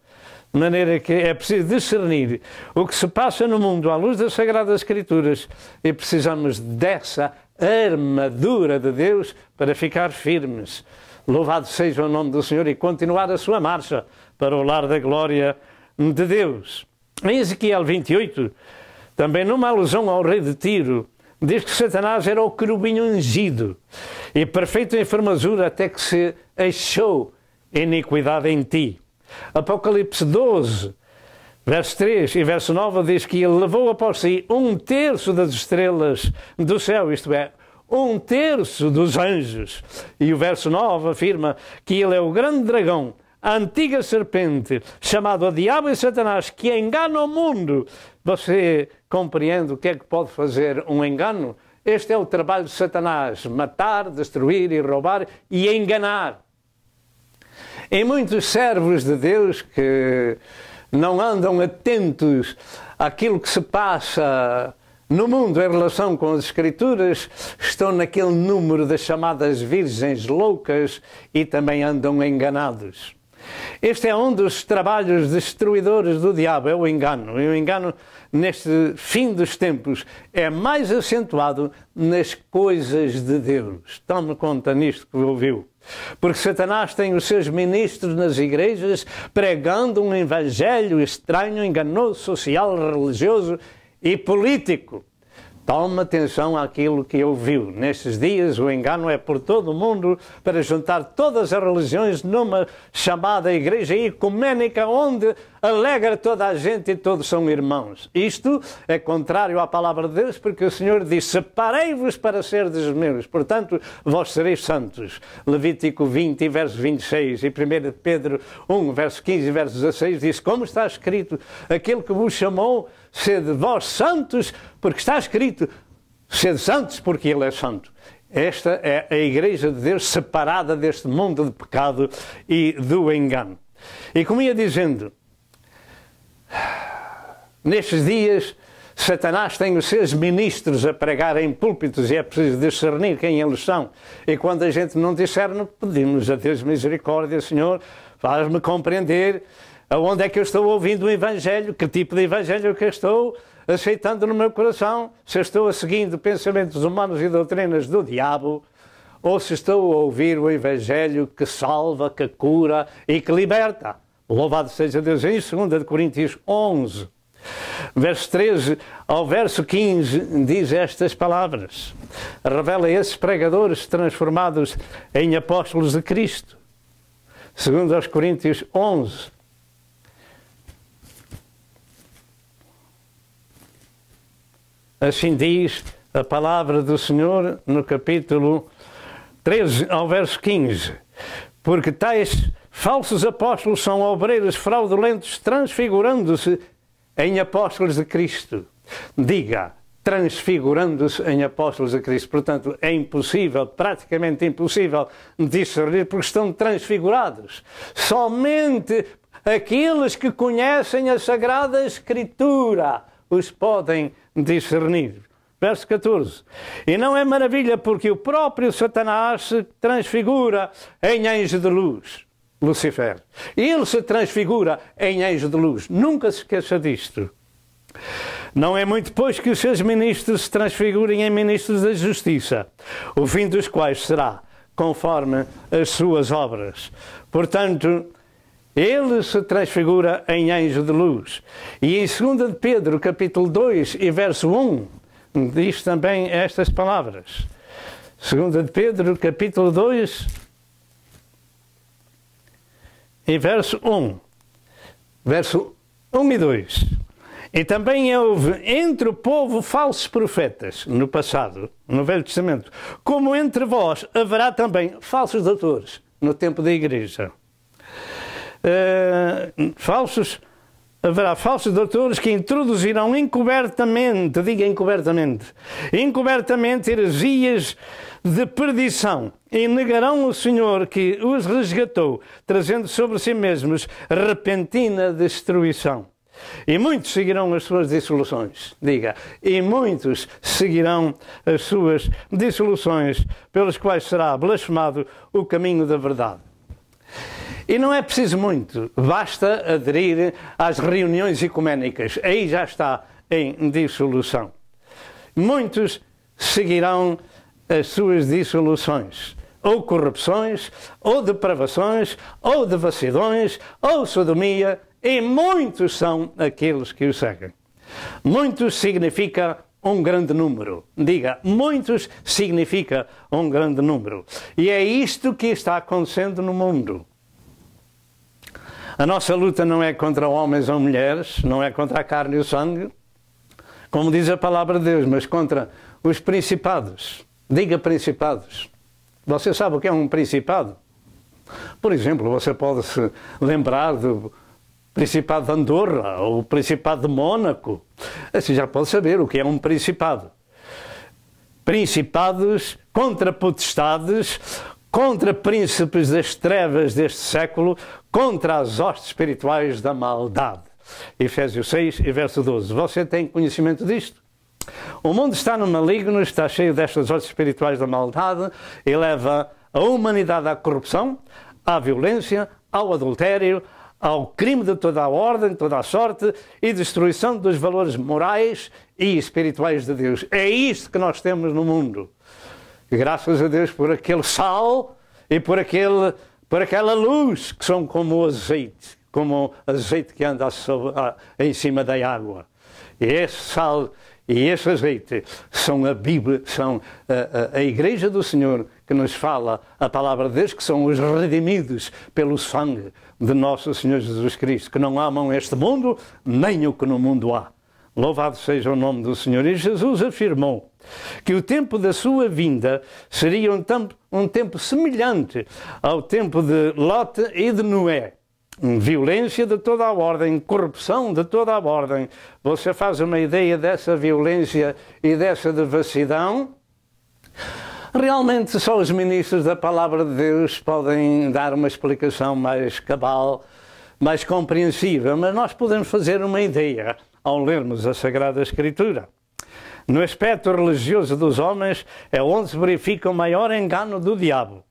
[SPEAKER 3] De maneira que é preciso discernir o que se passa no mundo à luz das Sagradas Escrituras, e precisamos dessa armadura de Deus para ficar firmes. Louvado seja o nome do Senhor, e continuar a sua marcha para o lar da glória de Deus. Em Ezequiel 28, também numa alusão ao rei de Tiro, diz que Satanás era o querubim ungido e perfeito em formosura, até que se achou iniquidade em ti. Apocalipse 12, verso 3 e verso 9 diz que ele levou após si 1/3 das estrelas do céu, isto é, 1/3 dos anjos. E o verso 9 afirma que ele é o grande dragão, a antiga serpente, chamado a Diabo e Satanás, que engana o mundo. Você compreende o que é que pode fazer um engano? Este é o trabalho de Satanás: matar, destruir e roubar e enganar. E muitos servos de Deus que não andam atentos àquilo que se passa no mundo em relação com as Escrituras estão naquele número das chamadas virgens loucas e também andam enganados. Este é um dos trabalhos destruidores do diabo, é o engano. E o engano, neste fim dos tempos, é mais acentuado nas coisas de Deus. Tome conta nisto que ouviu. Porque Satanás tem os seus ministros nas igrejas pregando um evangelho estranho, enganoso, social, religioso e político. Toma atenção àquilo que ouviu. Nestes dias o engano é por todo o mundo para juntar todas as religiões numa chamada igreja ecuménica onde alegra toda a gente e todos são irmãos. Isto é contrário à palavra de Deus, porque o Senhor diz: separei-vos para serdes meus, portanto vós sereis santos. Levítico 20, verso 26 e 1 Pedro 1, verso 15 e verso 16 diz: como está escrito, aquele que vos chamou, sede vós santos, porque está escrito, sede santos porque Ele é santo. Esta é a Igreja de Deus separada deste mundo de pecado e do engano. E como ia dizendo, nestes dias Satanás tem os seus ministros a pregar em púlpitos e é preciso discernir quem eles são. E quando a gente não discerne, pedimos a Deus misericórdia: Senhor, faz-me compreender aonde é que eu estou ouvindo o Evangelho, que tipo de Evangelho que eu estou aceitando no meu coração, se eu estou seguindo pensamentos humanos e doutrinas do diabo, ou se estou a ouvir o Evangelho que salva, que cura e que liberta. Louvado seja Deus. Em 2 Coríntios 11, verso 13 ao verso 15, diz estas palavras. Revela esses pregadores transformados em apóstolos de Cristo. 2 Coríntios 11, assim diz a palavra do Senhor no capítulo 13 ao verso 15. Porque tais falsos apóstolos são obreiros fraudulentos, transfigurando-se em apóstolos de Cristo. Diga, transfigurando-se em apóstolos de Cristo. Portanto, é impossível, praticamente impossível discernir, porque estão transfigurados. Somente aqueles que conhecem a Sagrada Escritura os podem discernir. Verso 14. E não é maravilha, porque o próprio Satanás se transfigura em anjo de luz. Lucifer. Ele se transfigura em anjo de luz. Nunca se esqueça disto. Não é muito, pois, que os seus ministros se transfigurem em ministros da justiça, o fim dos quais será conforme as suas obras. Portanto, ele se transfigura em anjo de luz. E em 2 Pedro, capítulo 2 e verso 1, diz também estas palavras. 2 Pedro, capítulo 2 e verso 1. Verso 1 e 2. E também houve entre o povo falsos profetas no passado, no Velho Testamento, como entre vós haverá também falsos doutores no tempo da Igreja. Haverá falsos doutores que introduzirão encobertamente, diga encobertamente heresias de perdição e negarão o Senhor que os resgatou, trazendo sobre si mesmos repentina destruição. E muitos seguirão as suas dissoluções. Diga, e muitos seguirão as suas dissoluções, pelos quais será blasfemado o caminho da verdade. E não é preciso muito, basta aderir às reuniões ecuménicas. Aí já está em dissolução. Muitos seguirão as suas dissoluções, ou corrupções, ou depravações, ou devassidões, ou sodomia, e muitos são aqueles que o seguem. Muitos significa um grande número. Diga, muitos significa um grande número. E é isto que está acontecendo no mundo. A nossa luta não é contra homens ou mulheres, não é contra a carne e o sangue, como diz a palavra de Deus, mas contra os principados. Diga principados. Você sabe o que é um principado? Por exemplo, você pode se lembrar do Principado de Andorra ou o Principado de Mônaco. Assim já pode saber o que é um principado. Principados contra potestades, contra príncipes das trevas deste século, contra as hostes espirituais da maldade. Efésios 6 e verso 12. Você tem conhecimento disto? O mundo está no maligno, está cheio destas hostes espirituais da maldade e leva a humanidade à corrupção, à violência, ao adultério, ao crime de toda a ordem, toda a sorte e destruição dos valores morais e espirituais de Deus. É isto que nós temos no mundo. E graças a Deus por aquele sal e por aquela luz que são como o azeite que anda em cima da água. E esse sal E esse azeite são a Bíblia, são a Igreja do Senhor que nos fala a palavra de Deus, que são os redimidos pelo sangue de nosso Senhor Jesus Cristo, que não amam este mundo, nem o que no mundo há. Louvado seja o nome do Senhor. E Jesus afirmou que o tempo da sua vinda seria um tempo semelhante ao tempo de Lote e de Noé. Violência de toda a ordem, corrupção de toda a ordem. Você faz uma ideia dessa violência e dessa devassidão? Realmente só os ministros da Palavra de Deus podem dar uma explicação mais cabal, mais compreensível, mas nós podemos fazer uma ideia ao lermos a Sagrada Escritura. No aspecto religioso dos homens é onde se verifica o maior engano do diabo.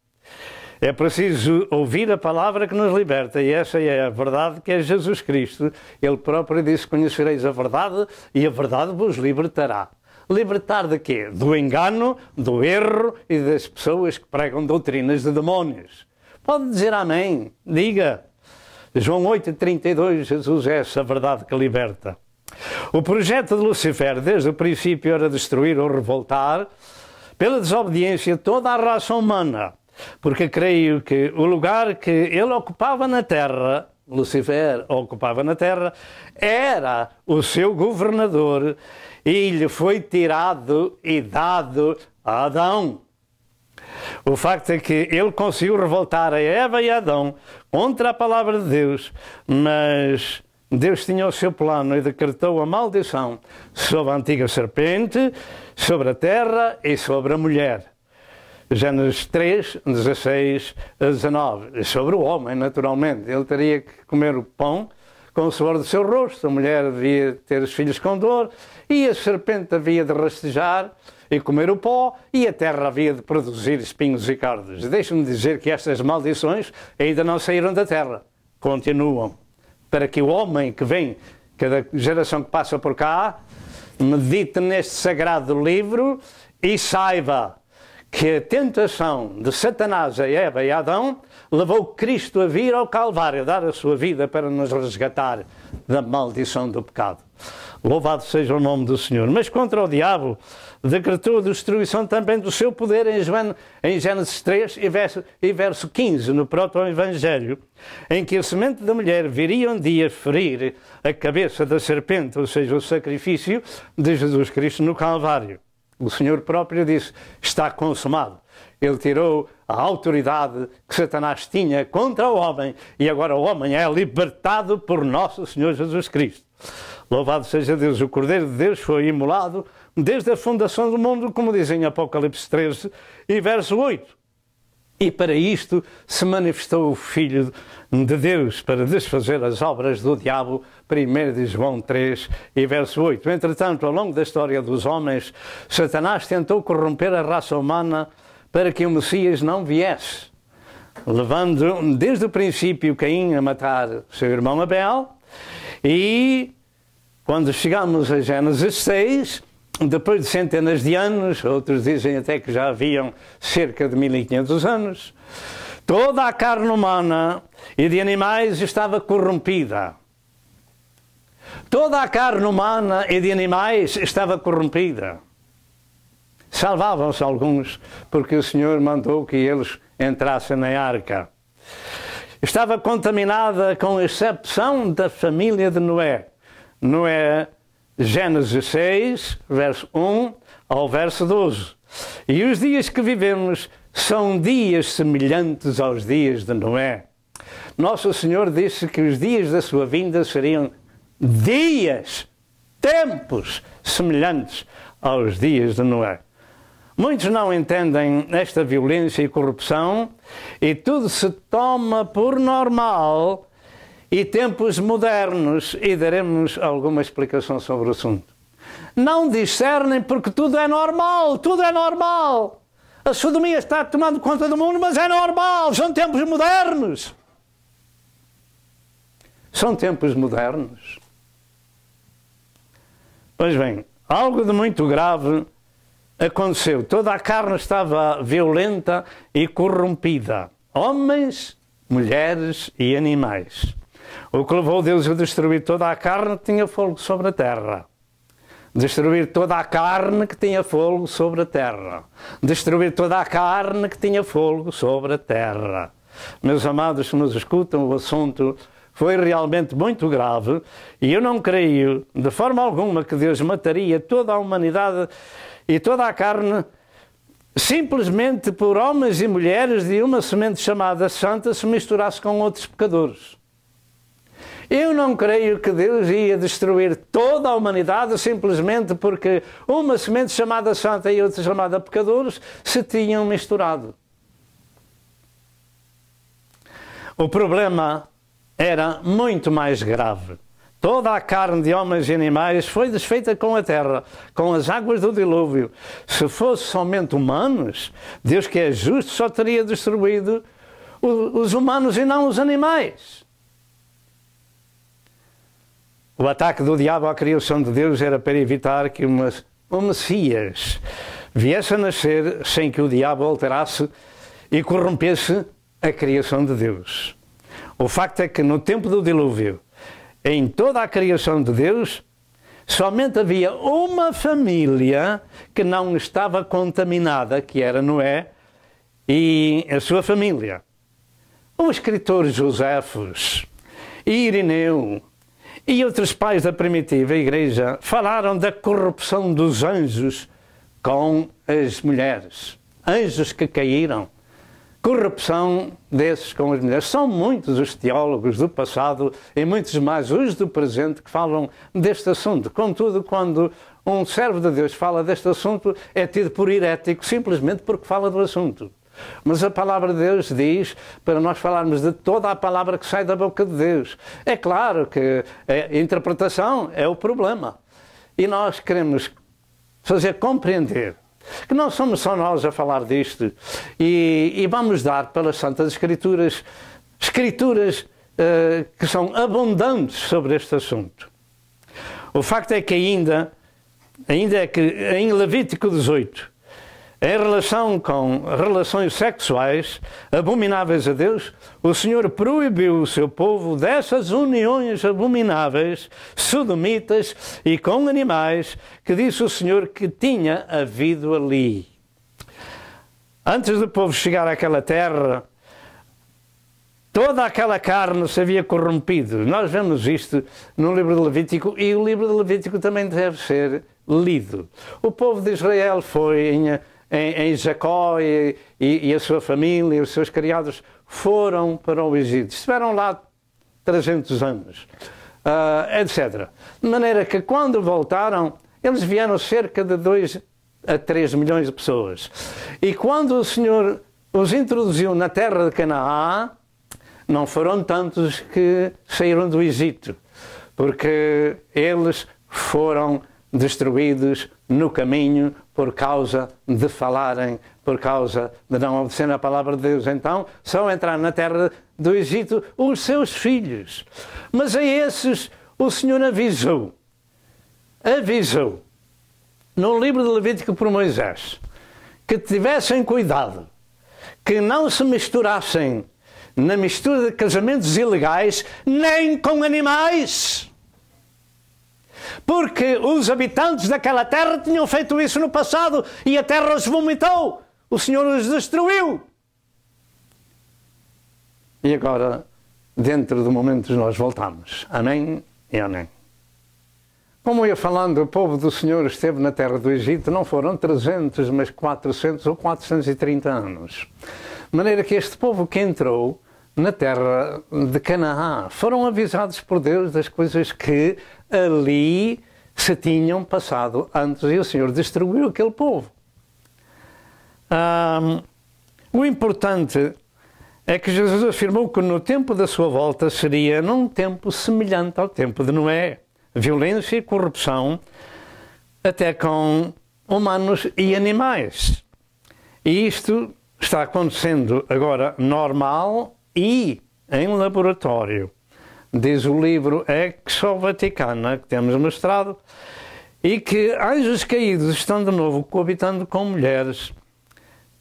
[SPEAKER 3] É preciso ouvir a palavra que nos liberta, e essa é a verdade, que é Jesus Cristo. Ele próprio disse: conhecereis a verdade e a verdade vos libertará. Libertar de quê? Do engano, do erro e das pessoas que pregam doutrinas de demónios. Pode dizer amém? Diga. João 8,32, Jesus é essa verdade que liberta. O projeto de Lucifer, desde o princípio, era destruir ou revoltar, pela desobediência, toda a raça humana. Porque creio que o lugar que ele ocupava na terra, Lucifer ocupava na terra, era o seu governador, e lhe foi tirado e dado a Adão. O facto é que ele conseguiu revoltar a Eva e a Adão contra a palavra de Deus, mas Deus tinha o seu plano e decretou a maldição sobre a antiga serpente, sobre a terra e sobre a mulher. Gênesis 3, 16 a 19. Sobre o homem, naturalmente. Ele teria que comer o pão com o suor do seu rosto, a mulher devia ter os filhos com dor, e a serpente havia de rastejar e comer o pó, e a terra havia de produzir espinhos e cardos. Deixe-me dizer que estas maldições ainda não saíram da terra. Continuam. Para que o homem que vem, cada geração que passa por cá, medite neste sagrado livro e saiba que a tentação de Satanás a Eva e a Adão levou Cristo a vir ao Calvário, a dar a sua vida para nos resgatar da maldição do pecado. Louvado seja o nome do Senhor. Mas contra o diabo decretou a destruição também do seu poder em Gênesis 3 e verso 15, no proto-evangelho, em que a semente da mulher viria um dia ferir a cabeça da serpente, ou seja, o sacrifício de Jesus Cristo no Calvário. O Senhor próprio disse: está consumado. Ele tirou a autoridade que Satanás tinha contra o homem, e agora o homem é libertado por nosso Senhor Jesus Cristo. Louvado seja Deus. O Cordeiro de Deus foi imolado desde a fundação do mundo, como diz em Apocalipse 13 e verso 8. E para isto se manifestou o Filho de Deus, para desfazer as obras do diabo, 1 de João 3 e verso 8. Entretanto, ao longo da história dos homens, Satanás tentou corromper a raça humana para que o Messias não viesse, levando desde o princípio Caim a matar seu irmão Abel, e quando chegamos a Gênesis 6, depois de centenas de anos, outros dizem até que já haviam cerca de 1500 anos, toda a carne humana e de animais estava corrompida. Toda a carne humana e de animais estava corrompida. Salvavam-se alguns, porque o Senhor mandou que eles entrassem na arca. Estava contaminada, com exceção da família de Noé. Noé, Gênesis 6, verso 1 ao verso 12. E os dias que vivemos são dias semelhantes aos dias de Noé. Nosso Senhor disse que os dias da sua vinda seriam dias, tempos semelhantes aos dias de Noé. Muitos não entendem esta violência e corrupção, e tudo se toma por normal, e tempos modernos, e daremos alguma explicação sobre o assunto. Não discernem porque tudo é normal, tudo é normal. A sodomia está tomando conta do mundo, mas é normal, são tempos modernos. São tempos modernos. Pois bem, algo de muito grave aconteceu. Toda a carne estava violenta e corrompida. Homens, mulheres e animais. O que levou Deus a destruir toda a carne tinha fogo sobre a terra. destruir toda a carne que tinha fogo sobre a terra. Destruir toda a carne que tinha fogo sobre a terra. Meus amados que nos escutam, o assunto foi realmente muito grave e eu não creio de forma alguma que Deus mataria toda a humanidade e toda a carne simplesmente por homens e mulheres de uma semente chamada santa se misturasse com outros pecadores. Eu não creio que Deus ia destruir toda a humanidade simplesmente porque uma semente chamada santa e outra chamada pecadores se tinham misturado. O problema era muito mais grave. Toda a carne de homens e animais foi desfeita com a terra, com as águas do dilúvio. Se fosse somente humanos, Deus que é justo só teria destruído os humanos e não os animais. O ataque do diabo à criação de Deus era para evitar que o Messias viesse a nascer sem que o diabo alterasse e corrompesse a criação de Deus. O facto é que no tempo do dilúvio, em toda a criação de Deus, somente havia uma família que não estava contaminada, que era Noé e a sua família. O escritor Josefos e Irineu e outros pais da primitiva igreja falaram da corrupção dos anjos com as mulheres. Anjos que caíram. Corrupção desses com as mulheres. São muitos os teólogos do passado e muitos mais os do presente que falam deste assunto. Contudo, quando um servo de Deus fala deste assunto, é tido por herético simplesmente porque fala do assunto. Mas a palavra de Deus diz para nós falarmos de toda a palavra que sai da boca de Deus. É claro que a interpretação é o problema. E nós queremos fazer compreender que não somos só nós a falar disto e vamos dar pelas Santas Escrituras que são abundantes sobre este assunto. O facto é que ainda é que em Levítico 18, em relação com relações sexuais abomináveis a Deus, o Senhor proibiu o seu povo dessas uniões abomináveis, sodomitas e com animais, que disse o Senhor que tinha havido ali. Antes do povo chegar àquela terra, toda aquela carne se havia corrompido. Nós vemos isto no livro de Levítico e o livro de Levítico também deve ser lido. O povo de Israel foi em Jacó e a sua família, os seus criados, foram para o Egito. Estiveram lá 300 anos, etc. De maneira que quando voltaram, eles vieram cerca de 2 a 3 milhões de pessoas. E quando o Senhor os introduziu na terra de Canaã, não foram tantos que saíram do Egito, porque eles foram destruídos no caminho por causa de falarem, por causa de não obedecerem a palavra de Deus. Então, só entrar na terra do Egito os seus filhos. Mas a esses o Senhor avisou no livro de Levítico por Moisés, que tivessem cuidado, que não se misturassem na mistura de casamentos ilegais, nem com animais. Porque os habitantes daquela terra tinham feito isso no passado e a terra os vomitou. O Senhor os destruiu. E agora, dentro de momentos, nós voltamos. Amém e amém. Como eu ia falando, o povo do Senhor esteve na terra do Egito, não foram 300, mas 400 ou 430 anos. De maneira que este povo que entrou na terra de Canaã foram avisados por Deus das coisas que ali se tinham passado antes e o Senhor destruiu aquele povo. O importante é que Jesus afirmou que no tempo da sua volta seria num tempo semelhante ao tempo de Noé. Violência e corrupção até com humanos e animais. E isto está acontecendo agora normal e em laboratório. Diz o livro Exo-Vaticana, que temos mostrado, e que anjos caídos estão de novo coabitando com mulheres,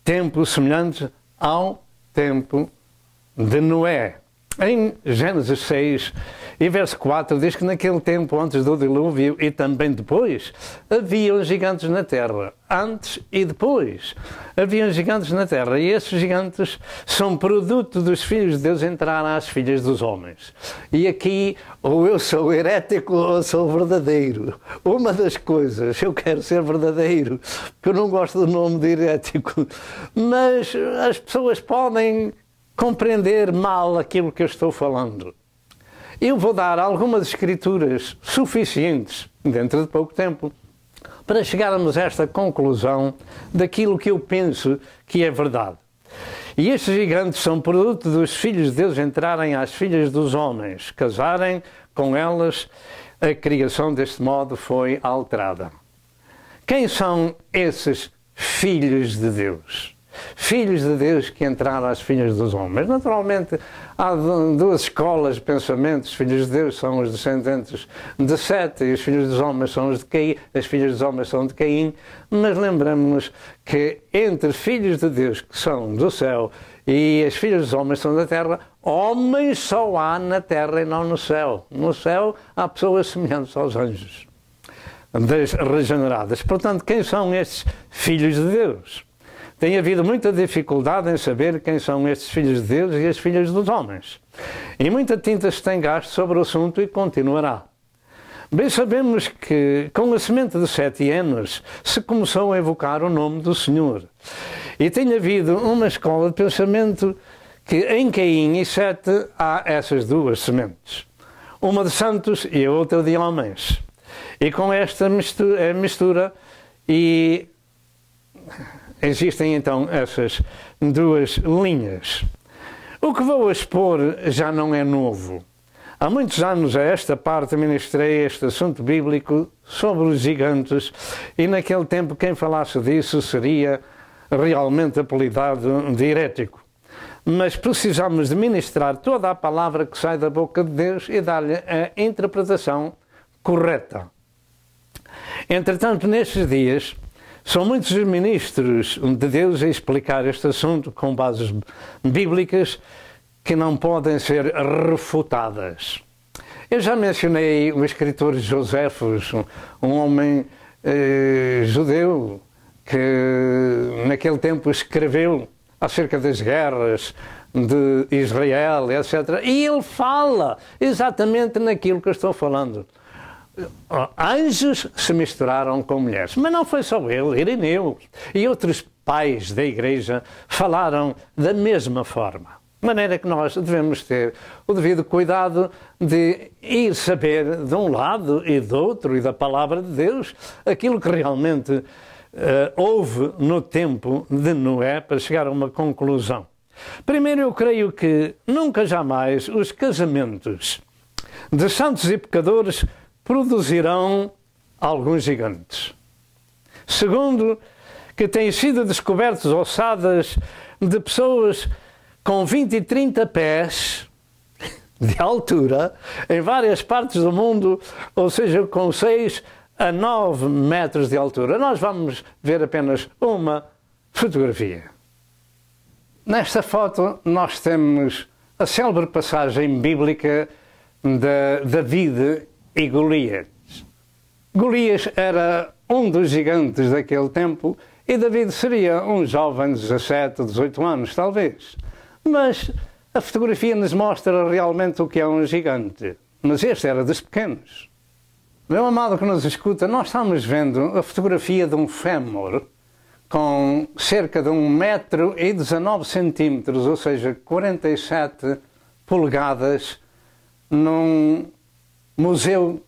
[SPEAKER 3] tempo semelhante ao tempo de Noé. Em Gênesis 6 E verso 4 diz que naquele tempo, antes do dilúvio e também depois, haviam gigantes na terra. Antes e depois haviam gigantes na terra. E esses gigantes são produto dos filhos de Deus entrar às filhas dos homens. E aqui, ou eu sou herético ou eu sou verdadeiro. Uma das coisas, eu quero ser verdadeiro, porque eu não gosto do nome de herético. Mas as pessoas podem compreender mal aquilo que eu estou falando. Eu vou dar algumas escrituras suficientes, dentro de pouco tempo, para chegarmos a esta conclusão daquilo que eu penso que é verdade. E estes gigantes são produto dos filhos de Deus entrarem às filhas dos homens, casarem com elas, a criação deste modo foi alterada. Quem são esses filhos de Deus? Filhos de Deus que entraram às filhas dos homens. Naturalmente, há duas escolas de pensamentos. Os filhos de Deus são os descendentes de Sete e os filhos dos homens são os de Caim. As filhas dos homens são de Caim. Mas lembramos-nos que entre filhos de Deus que são do céu e as filhas dos homens são da terra, homens só há na terra e não no céu. No céu há pessoas semelhantes aos anjos, das regeneradas. Portanto, quem são estes filhos de Deus? Tem havido muita dificuldade em saber quem são estes filhos de Deus e as filhas dos homens. E muita tinta se tem gasto sobre o assunto e continuará. Bem sabemos que com a semente de 7 anos se começou a evocar o nome do Senhor. E tem havido uma escola de pensamento que em Caim e Sete há essas duas sementes. Uma de santos e a outra de homens. E com esta mistura e existem então essas duas linhas. O que vou expor já não é novo. Há muitos anos a esta parte ministrei este assunto bíblico sobre os gigantes e naquele tempo quem falasse disso seria realmente apelidado de herético. Mas precisamos de ministrar toda a palavra que sai da boca de Deus e dar-lhe a interpretação correta. Entretanto, nestes dias, são muitos os ministros de Deus a explicar este assunto com bases bíblicas que não podem ser refutadas. Eu já mencionei o escritor Josefos, um homem judeu que naquele tempo escreveu acerca das guerras de Israel, etc. E ele fala exatamente naquilo que eu estou falando. Anjos se misturaram com mulheres, mas não foi só ele, Irineu e outros pais da igreja falaram da mesma forma. De maneira que nós devemos ter o devido cuidado de ir saber de um lado e do outro e da palavra de Deus aquilo que realmente houve no tempo de Noé para chegar a uma conclusão. Primeiro, eu creio que nunca jamais os casamentos de santos e pecadores produzirão alguns gigantes. Segundo, que têm sido descobertas ossadas de pessoas com 20 e 30 pés de altura em várias partes do mundo, ou seja, com 6 a 9 metros de altura. Nós vamos ver apenas uma fotografia. Nesta foto nós temos a célebre passagem bíblica de David e Golias. Golias era um dos gigantes daquele tempo e David seria um jovem de 17, 18 anos, talvez. Mas a fotografia nos mostra realmente o que é um gigante. Mas este era dos pequenos. Meu amado que nos escuta, nós estamos vendo a fotografia de um fémur com cerca de 1,19 m, ou seja, 47 polegadas, num museu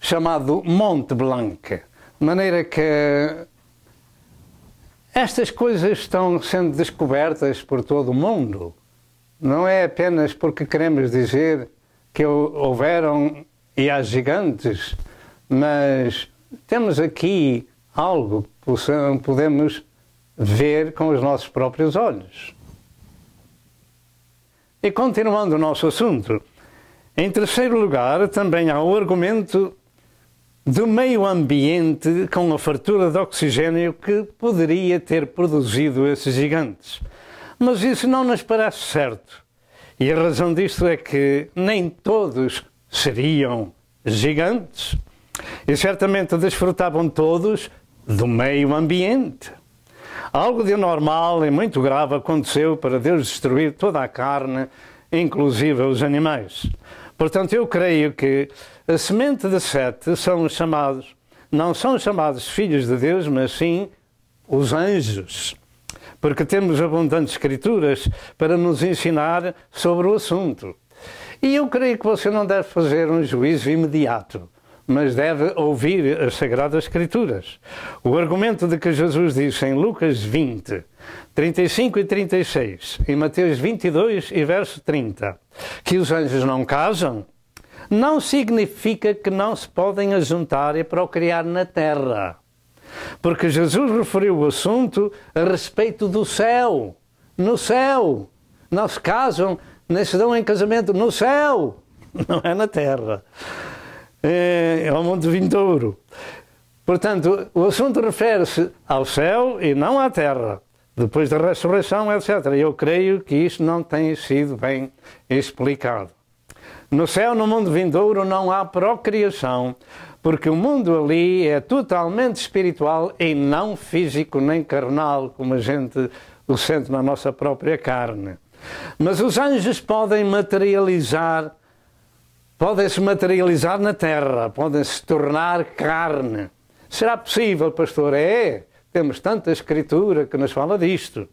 [SPEAKER 3] chamado Mont Blanc. De maneira que estas coisas estão sendo descobertas por todo o mundo. Não é apenas porque queremos dizer que houveram e há gigantes, mas temos aqui algo que podemos ver com os nossos próprios olhos. E continuando o nosso assunto, em terceiro lugar, também há o argumento do meio ambiente com a fartura de oxigênio que poderia ter produzido esses gigantes. Mas isso não nos parece certo. E a razão disto é que nem todos seriam gigantes. E certamente desfrutavam todos do meio ambiente. Algo de anormal e muito grave aconteceu para Deus destruir toda a carne, inclusive os animais. Portanto, eu creio que a semente de Sete são os chamados, não são chamados filhos de Deus, mas sim os anjos. Porque temos abundantes escrituras para nos ensinar sobre o assunto. E eu creio que você não deve fazer um juízo imediato, mas deve ouvir as Sagradas Escrituras. O argumento de que Jesus disse em Lucas 20, 35 e 36, em Mateus 22 e verso 30, que os anjos não casam, não significa que não se podem ajuntar e procriar na terra. Porque Jesus referiu o assunto a respeito do céu. No céu. Não se casam, nem se dão em casamento no céu. Não é na terra. É ao mundo vindouro. Portanto, o assunto refere-se ao céu e não à terra. Depois da ressurreição, etc. Eu creio que isto não tem sido bem explicado. No céu, no mundo vindouro, não há procriação, porque o mundo ali é totalmente espiritual e não físico nem carnal, como a gente o sente na nossa própria carne. Mas os anjos podem se materializar na terra, podem se tornar carne. Será possível, pastor? É. Temos tanta escritura que nos fala disto.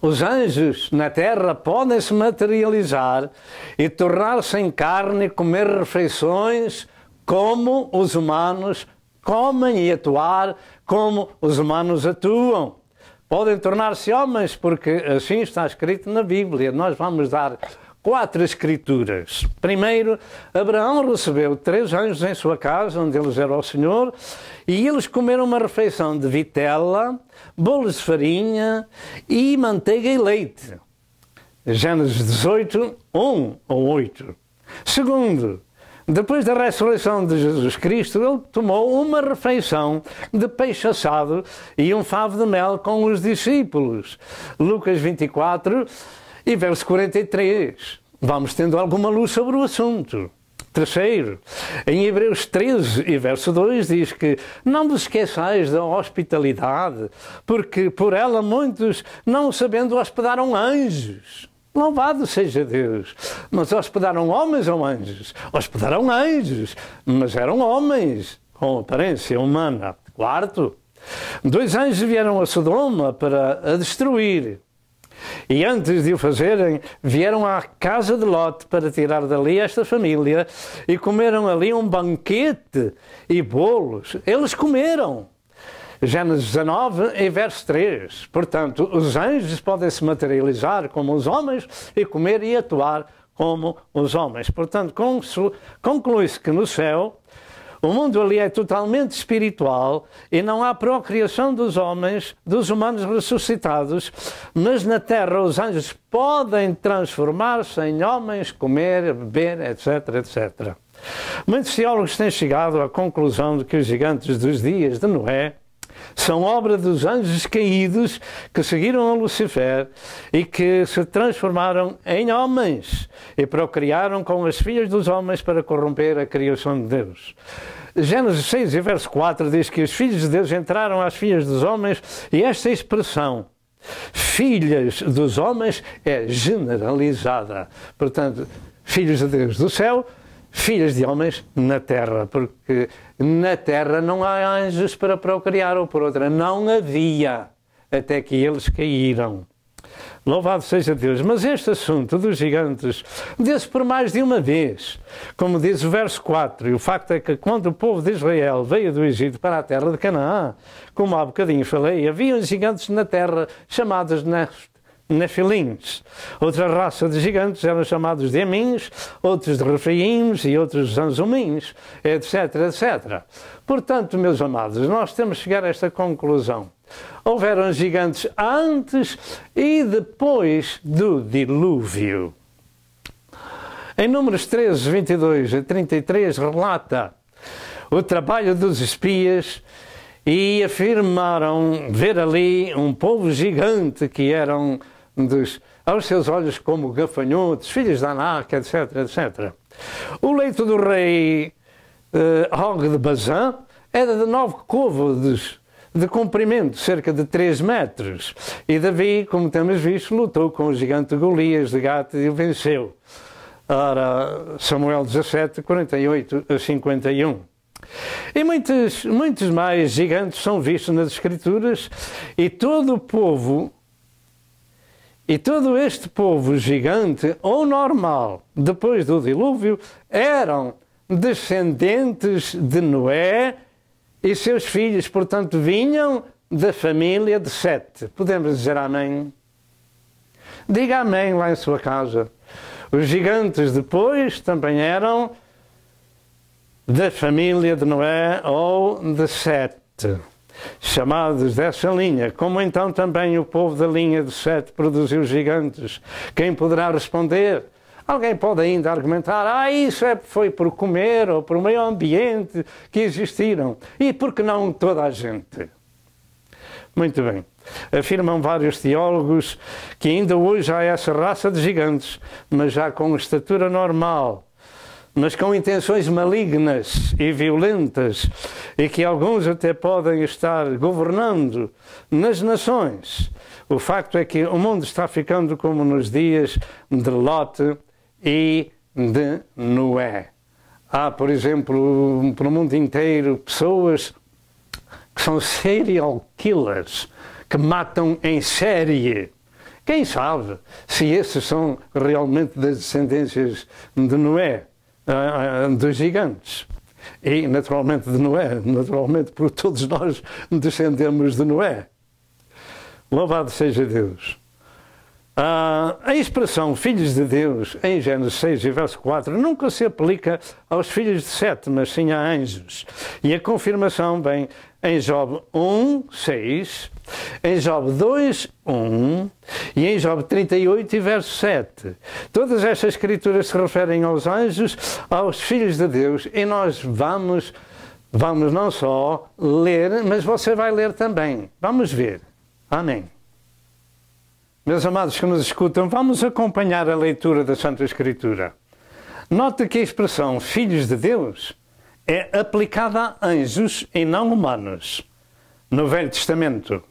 [SPEAKER 3] Os anjos na terra podem se materializar e tornar-se em carne e comer refeições como os humanos comem e atuar como os humanos atuam. Podem tornar-se homens, porque assim está escrito na Bíblia. Nós vamos dar 4 escrituras. Primeiro, Abraão recebeu 3 anjos em sua casa, onde eles eram o Senhor, e eles comeram uma refeição de vitela, bolos de farinha e manteiga e leite. Gênesis 18, 1 ou 8. Segundo, depois da ressurreição de Jesus Cristo, ele tomou uma refeição de peixe assado e um favo de mel com os discípulos. Lucas 24 e verso 43. Vamos tendo alguma luz sobre o assunto. Terceiro, em Hebreus 13 e verso 2 diz que não vos esqueçais da hospitalidade, porque por ela muitos, não sabendo, hospedaram anjos. Louvado seja Deus! Mas hospedaram homens ou anjos? Hospedaram anjos, mas eram homens com aparência humana. Quarto, 2 anjos vieram a Sodoma para a destruir. E antes de o fazerem, vieram à casa de Lote para tirar dali esta família e comeram ali um banquete e bolos. Eles comeram. Gênesis 19 e verso 3. Portanto, os anjos podem se materializar como os homens e comer e atuar como os homens. Portanto, conclui-se que no céu, o mundo ali é totalmente espiritual e não há procriação dos homens, dos humanos ressuscitados, mas na terra os anjos podem transformar-se em homens, comer, beber, etc, etc. Muitos teólogos têm chegado à conclusão de que os gigantes dos dias de Noé são obra dos anjos caídos que seguiram a Lucifer e que se transformaram em homens e procriaram com as filhas dos homens para corromper a criação de Deus. Gênesis 6 e verso 4 diz que os filhos de Deus entraram às filhas dos homens e esta expressão, filhas dos homens, é generalizada. Portanto, filhos de Deus do céu, filhas de homens na terra, porque na terra não há anjos para procriar, ou por outra, não havia, até que eles caíram. Louvado seja Deus. Mas este assunto dos gigantes disse por mais de uma vez, como diz o verso 4, e o facto é que quando o povo de Israel veio do Egito para a terra de Canaã, como há bocadinho falei, havia gigantes na terra chamados Nefilins. Outra raça de gigantes eram chamados de Emins, outros de Refaímos e outros de Zanzumins, etc, etc. Portanto, meus amados, nós temos que chegar a esta conclusão. Houveram gigantes antes e depois do dilúvio. Em Números 13, 22 a 33 relata o trabalho dos espias e afirmaram ver ali um povo gigante que eram dos aos seus olhos como gafanhotos, filhos de Anak, etc, etc. O leito do rei Og de Bazã era de 9 côvados de comprimento, cerca de 3 metros. E Davi, como temos visto, lutou com o gigante Golias de Gate e o venceu. Ora, Samuel 17, 48 a 51. E muitos mais gigantes são vistos nas Escrituras, e todo o povo, e todo este povo gigante ou normal, depois do dilúvio, eram descendentes de Noé e seus filhos, portanto, vinham da família de Sete. Podemos dizer amém? Diga amém lá em sua casa. Os gigantes depois também eram da família de Noé ou de Sete, chamados dessa linha. Como então também o povo da linha de Sete produziu gigantes? Quem poderá responder? Alguém pode ainda argumentar, isso foi por comer ou por meio ambiente que existiram. E por que não toda a gente? Muito bem. Afirmam vários teólogos que ainda hoje há essa raça de gigantes, mas já com estatura normal, mas com intenções malignas e violentas, e que alguns até podem estar governando nas nações. O facto é que o mundo está ficando como nos dias de Lot e de Noé. Há, por exemplo, pelo mundo inteiro, pessoas que são serial killers, que matam em série. Quem sabe se esses são realmente das descendências de Noé, dos gigantes. E, naturalmente, de Noé, naturalmente, porque todos nós descendemos de Noé. Louvado seja Deus. A expressão filhos de Deus, em Gênesis 6 e verso 4, nunca se aplica aos filhos de Sete, mas sim a anjos. E a confirmação vem em Job 1, 6, em Job 2, 1 e em Job 38 e verso 7. Todas estas escrituras se referem aos anjos, aos filhos de Deus, e nós vamos não só ler, mas você vai ler também. Vamos ver. Amém. Meus amados que nos escutam, vamos acompanhar a leitura da Santa Escritura. Note que a expressão filhos de Deus é aplicada a anjos e não humanos. No Velho Testamento,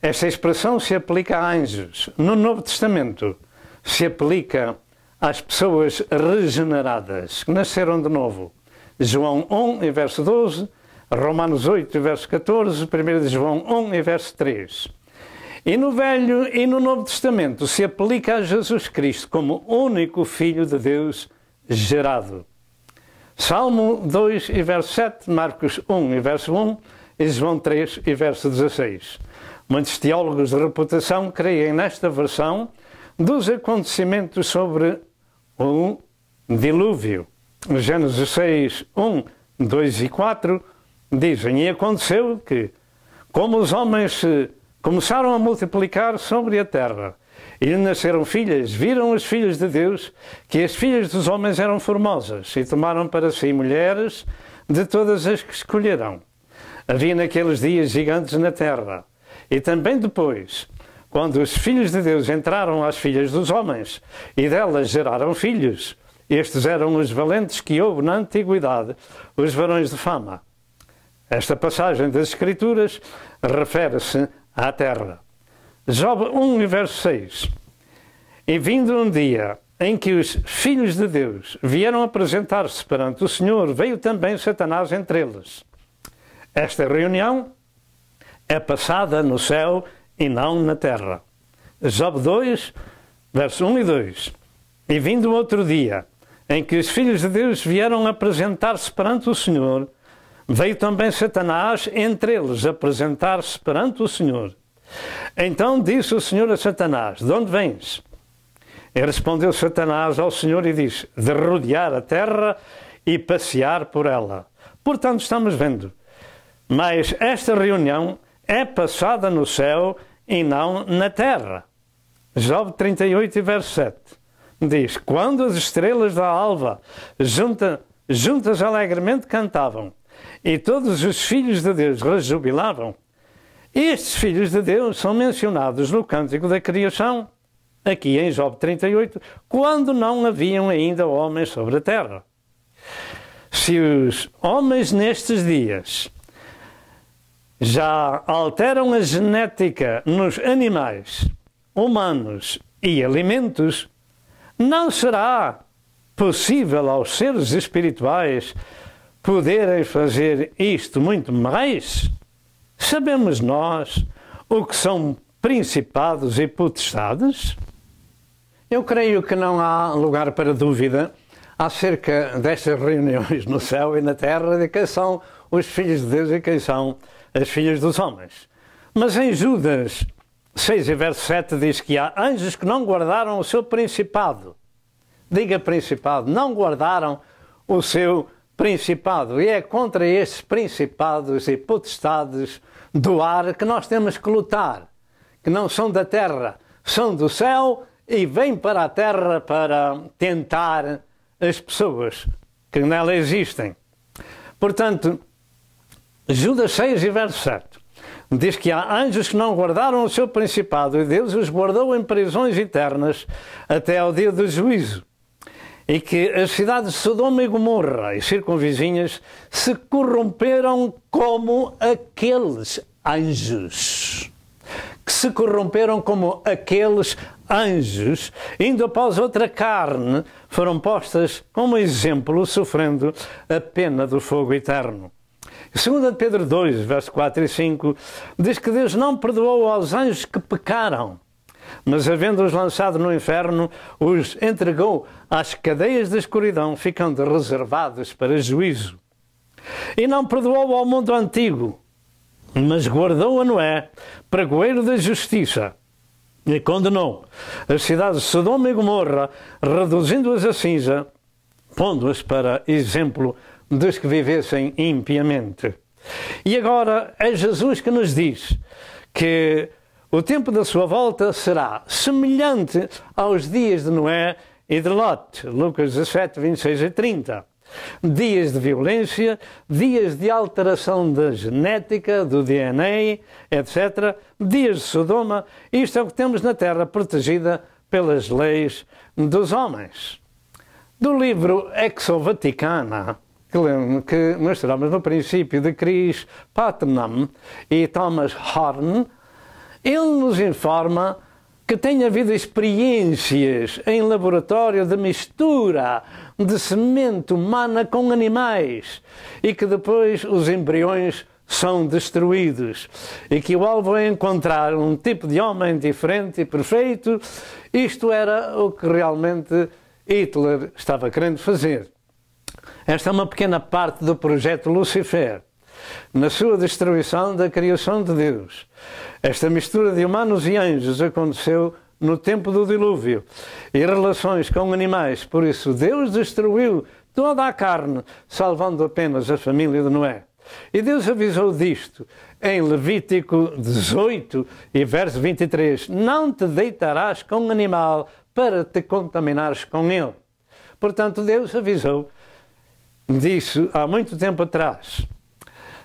[SPEAKER 3] esta expressão se aplica a anjos. No Novo Testamento, se aplica às pessoas regeneradas, que nasceram de novo. João 1, e verso 12, Romanos 8, e verso 14, 1 João 1, e verso 3. E no Velho e no Novo Testamento se aplica a Jesus Cristo como único Filho de Deus gerado. Salmo 2 e verso 7, Marcos 1 e verso 1 e João 3 e verso 16. Muitos teólogos de reputação creem nesta versão dos acontecimentos sobre o dilúvio. Gênesis 6, 1, 2 e 4 dizem: E aconteceu que, como os homens começaram a multiplicar sobre a terra, e lhe nasceram filhas, viram os filhos de Deus que as filhas dos homens eram formosas, e tomaram para si mulheres de todas as que escolheram. Havia naqueles dias gigantes na terra, e também depois, quando os filhos de Deus entraram às filhas dos homens, e delas geraram filhos, estes eram os valentes que houve na antiguidade, os varões de fama. Esta passagem das Escrituras refere-se à terra. Job 1, verso 6. E vindo um dia em que os filhos de Deus vieram apresentar-se perante o Senhor, veio também Satanás entre eles. Esta reunião é passada no céu e não na terra. Job 2, verso 1 e 2. E vindo outro dia em que os filhos de Deus vieram apresentar-se perante o Senhor, veio também Satanás entre eles apresentar-se perante o Senhor. Então disse o Senhor a Satanás: De onde vens? E respondeu Satanás ao Senhor e disse: De rodear a terra e passear por ela. Portanto, estamos vendo. Mas esta reunião é passada no céu e não na terra. Job 38, verso 7. Diz: Quando as estrelas da alva juntas alegremente cantavam, e todos os filhos de Deus rejubilavam. Estes filhos de Deus são mencionados no Cântico da Criação. aqui em Job 38, quando não haviam ainda homens sobre a terra. Se os homens nestes dias já alteram a genética nos animais, humanos e alimentos, não será possível aos seres espirituais poderem fazer isto muito mais? Sabemos nós o que são principados e potestades? Eu creio que não há lugar para dúvida acerca destas reuniões no céu e na terra de quem são os filhos de Deus e quem são as filhas dos homens. Mas em Judas 6 e verso 7 diz que há anjos que não guardaram o seu principado. Diga principado, não guardaram o seu principado. E é contra esses principados e potestades do ar que nós temos que lutar, que não são da terra, são do céu e vêm para a terra para tentar as pessoas que nela existem. Portanto, Judas 6 e verso 7 diz que há anjos que não guardaram o seu principado e Deus os guardou em prisões eternas até ao dia do juízo. E que as cidades de Sodoma e Gomorra e circunvizinhas se corromperam como aqueles anjos. Que se corromperam como aqueles anjos, indo após outra carne, foram postas como exemplo, sofrendo a pena do fogo eterno. 2 Pedro 2, verso 4 e 5, diz que Deus não perdoou aos anjos que pecaram, mas havendo-os lançado no inferno, os entregou às cadeias da escuridão, ficando reservados para juízo. E não perdoou ao mundo antigo, mas guardou a Noé, pregoeiro da justiça, e condenou as cidades de Sodoma e Gomorra, reduzindo-as a cinza, pondo-as para exemplo dos que vivessem impiamente. E agora é Jesus que nos diz que o tempo da sua volta será semelhante aos dias de Noé e de Lot. Lucas 17, 26 e 30. Dias de violência, dias de alteração da genética, do DNA, etc. Dias de Sodoma. Isto é o que temos na Terra, protegida pelas leis dos homens. Do livro Exo Vaticana, que mostramos no princípio, de Chris Putnam e Thomas Horn, ele nos informa que tem havido experiências em laboratório de mistura de semente humana com animais e que depois os embriões são destruídos e que o alvo é encontrar um tipo de homem diferente e perfeito. Isto era o que realmente Hitler estava querendo fazer. Esta é uma pequena parte do projeto Lucifer, na sua destruição da criação de Deus. Esta mistura de humanos e anjos aconteceu no tempo do dilúvio e relações com animais. Por isso Deus destruiu toda a carne, salvando apenas a família de Noé. E Deus avisou disto em Levítico 18 e verso 23. Não te deitarás com um animal para te contaminares com ele. Portanto, Deus avisou disso há muito tempo atrás.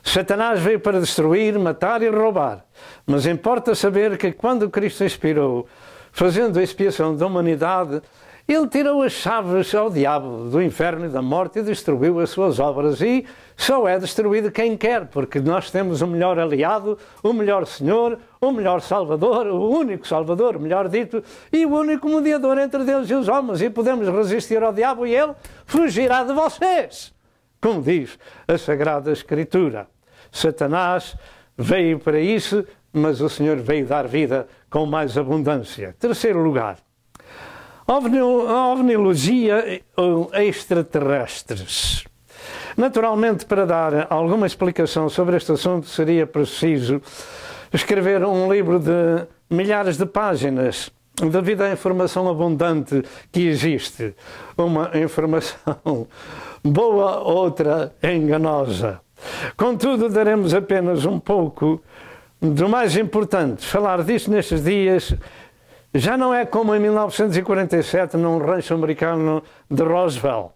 [SPEAKER 3] Satanás veio para destruir, matar e roubar. Mas importa saber que quando Cristo expirou, fazendo a expiação da humanidade, ele tirou as chaves ao diabo do inferno e da morte e destruiu as suas obras. E só é destruído quem quer, porque nós temos o melhor aliado, o melhor Senhor, o melhor Salvador, o único Salvador, melhor dito, e o único mediador entre Deus e os homens. E podemos resistir ao diabo e ele fugirá de vocês, como diz a Sagrada Escritura. Satanás veio para isso, mas o Senhor veio dar vida com mais abundância. Terceiro lugar, ovniologia ou extraterrestres. Naturalmente, para dar alguma explicação sobre este assunto, seria preciso escrever um livro de milhares de páginas, devido à informação abundante que existe. Uma informação boa, outra enganosa. Contudo, daremos apenas um pouco do mais importante. Falar disso nestes dias já não é como em 1947, num rancho americano de Roswell,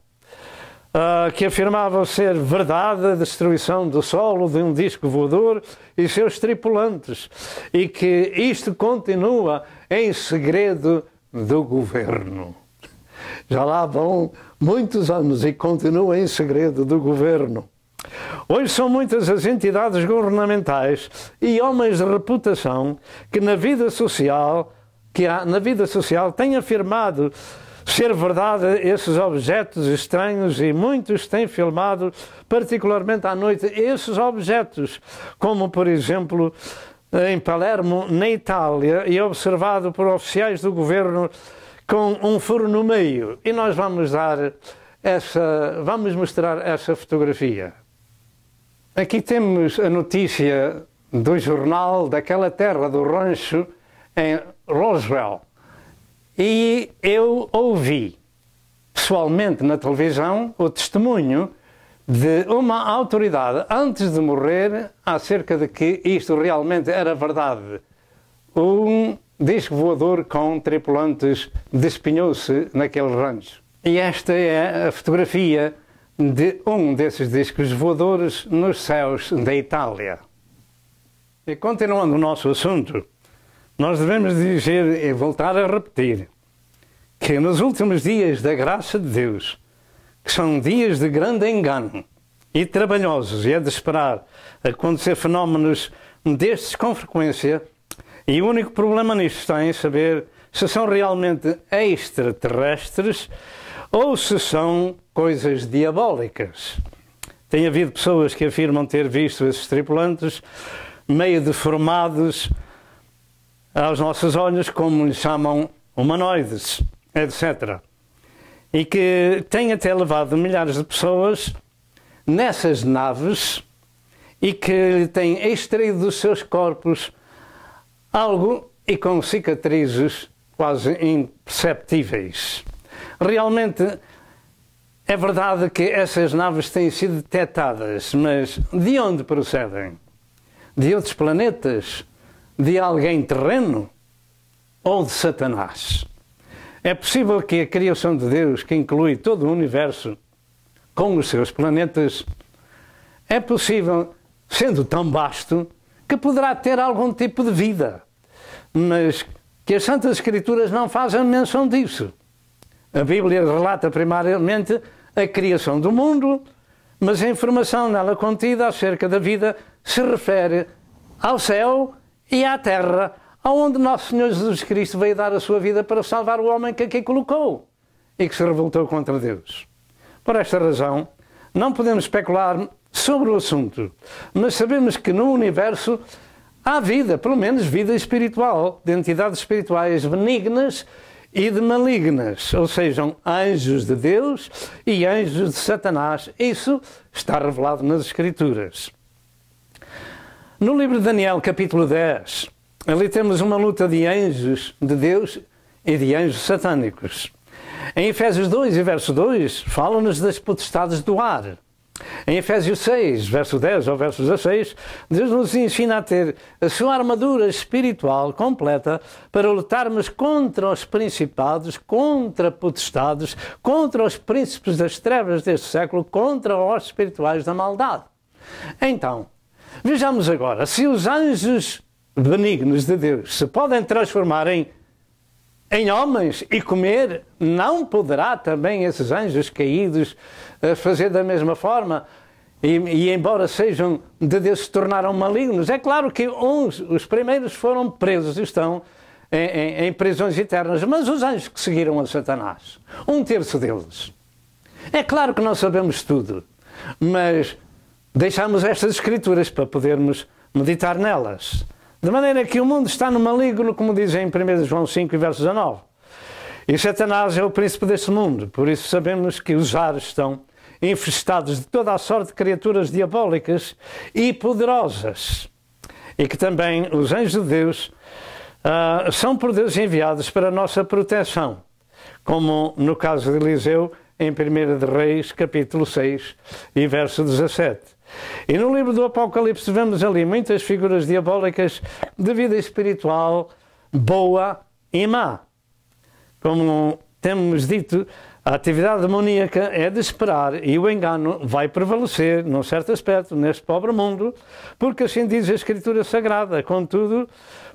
[SPEAKER 3] que afirmava ser verdade a destruição do solo de um disco voador e seus tripulantes, e que isto continua em segredo do governo. Já lá vão muitos anos e continua em segredo do governo. Hoje são muitas as entidades governamentais e homens de reputação que na vida social têm afirmado ser verdade esses objetos estranhos, e muitos têm filmado, particularmente à noite, esses objetos, como por exemplo em Palermo, na Itália, e observado por oficiais do governo com um furo no meio. E nós vamos mostrar essa fotografia. Aqui temos a notícia do jornal daquela terra do rancho em Roswell. E eu ouvi pessoalmente na televisão o testemunho de uma autoridade antes de morrer acerca de que isto realmente era verdade. Um disco voador com tripulantes despenhou-se naquele rancho. E esta é a fotografia de um desses discos voadores nos céus da Itália. E continuando o nosso assunto, nós devemos dizer e voltar a repetir que nos últimos dias da graça de Deus, que são dias de grande engano e trabalhosos, e é de esperar acontecer fenómenos destes com frequência, e o único problema nisto está em saber se são realmente extraterrestres ou se são coisas diabólicas. Tem havido pessoas que afirmam ter visto esses tripulantes meio deformados aos nossos olhos, como lhes chamam humanoides, etc. E que têm até levado milhares de pessoas nessas naves e que têm extraído dos seus corpos algo e com cicatrizes quase imperceptíveis. Realmente é verdade que essas naves têm sido detectadas, mas de onde procedem? De outros planetas? De alguém terreno? Ou de Satanás? É possível que a criação de Deus, que inclui todo o universo com os seus planetas, é possível, sendo tão vasto, que poderá ter algum tipo de vida, mas que as Santas Escrituras não fazem menção disso. A Bíblia relata primariamente a criação do mundo, mas a informação nela contida acerca da vida se refere ao céu e à terra, onde Nosso Senhor Jesus Cristo veio dar a sua vida para salvar o homem que aqui colocou e que se revoltou contra Deus. Por esta razão, não podemos especular sobre o assunto, mas sabemos que no universo há vida, pelo menos vida espiritual, de entidades espirituais benignas e de malignas, ou sejam, anjos de Deus e anjos de Satanás. Isso está revelado nas Escrituras. No livro de Daniel, capítulo 10, ali temos uma luta de anjos de Deus e de anjos satânicos. Em Efésios 2 e verso 2, fala-nos das potestades do ar. Em Efésios 6, verso 10 ao verso 16, Deus nos ensina a ter a sua armadura espiritual completa para lutarmos contra os principados, contra potestades, contra os príncipes das trevas deste século, contra os espirituais da maldade. Então, vejamos agora, se os anjos benignos de Deus se podem transformar em homens e comer, não poderá também esses anjos caídos fazer da mesma forma? E embora sejam de Deus, se tornaram malignos. É claro que os primeiros foram presos e estão em prisões eternas, mas os anjos que seguiram a Satanás, 1/3 deles. É claro que não sabemos tudo, mas deixamos estas Escrituras para podermos meditar nelas. De maneira que o mundo está no maligno, como diz em 1 João 5, verso 19. E Satanás é o príncipe deste mundo, por isso sabemos que os ares estão infestados de toda a sorte de criaturas diabólicas e poderosas. E que também os anjos de Deus são por Deus enviados para a nossa proteção, como no caso de Eliseu, em 1 de Reis, capítulo 6 e verso 17. E no livro do Apocalipse vemos ali muitas figuras diabólicas de vida espiritual boa e má. Como temos dito, a atividade demoníaca é de esperar e o engano vai prevalecer, num certo aspecto, neste pobre mundo, porque assim diz a Escritura Sagrada. Contudo,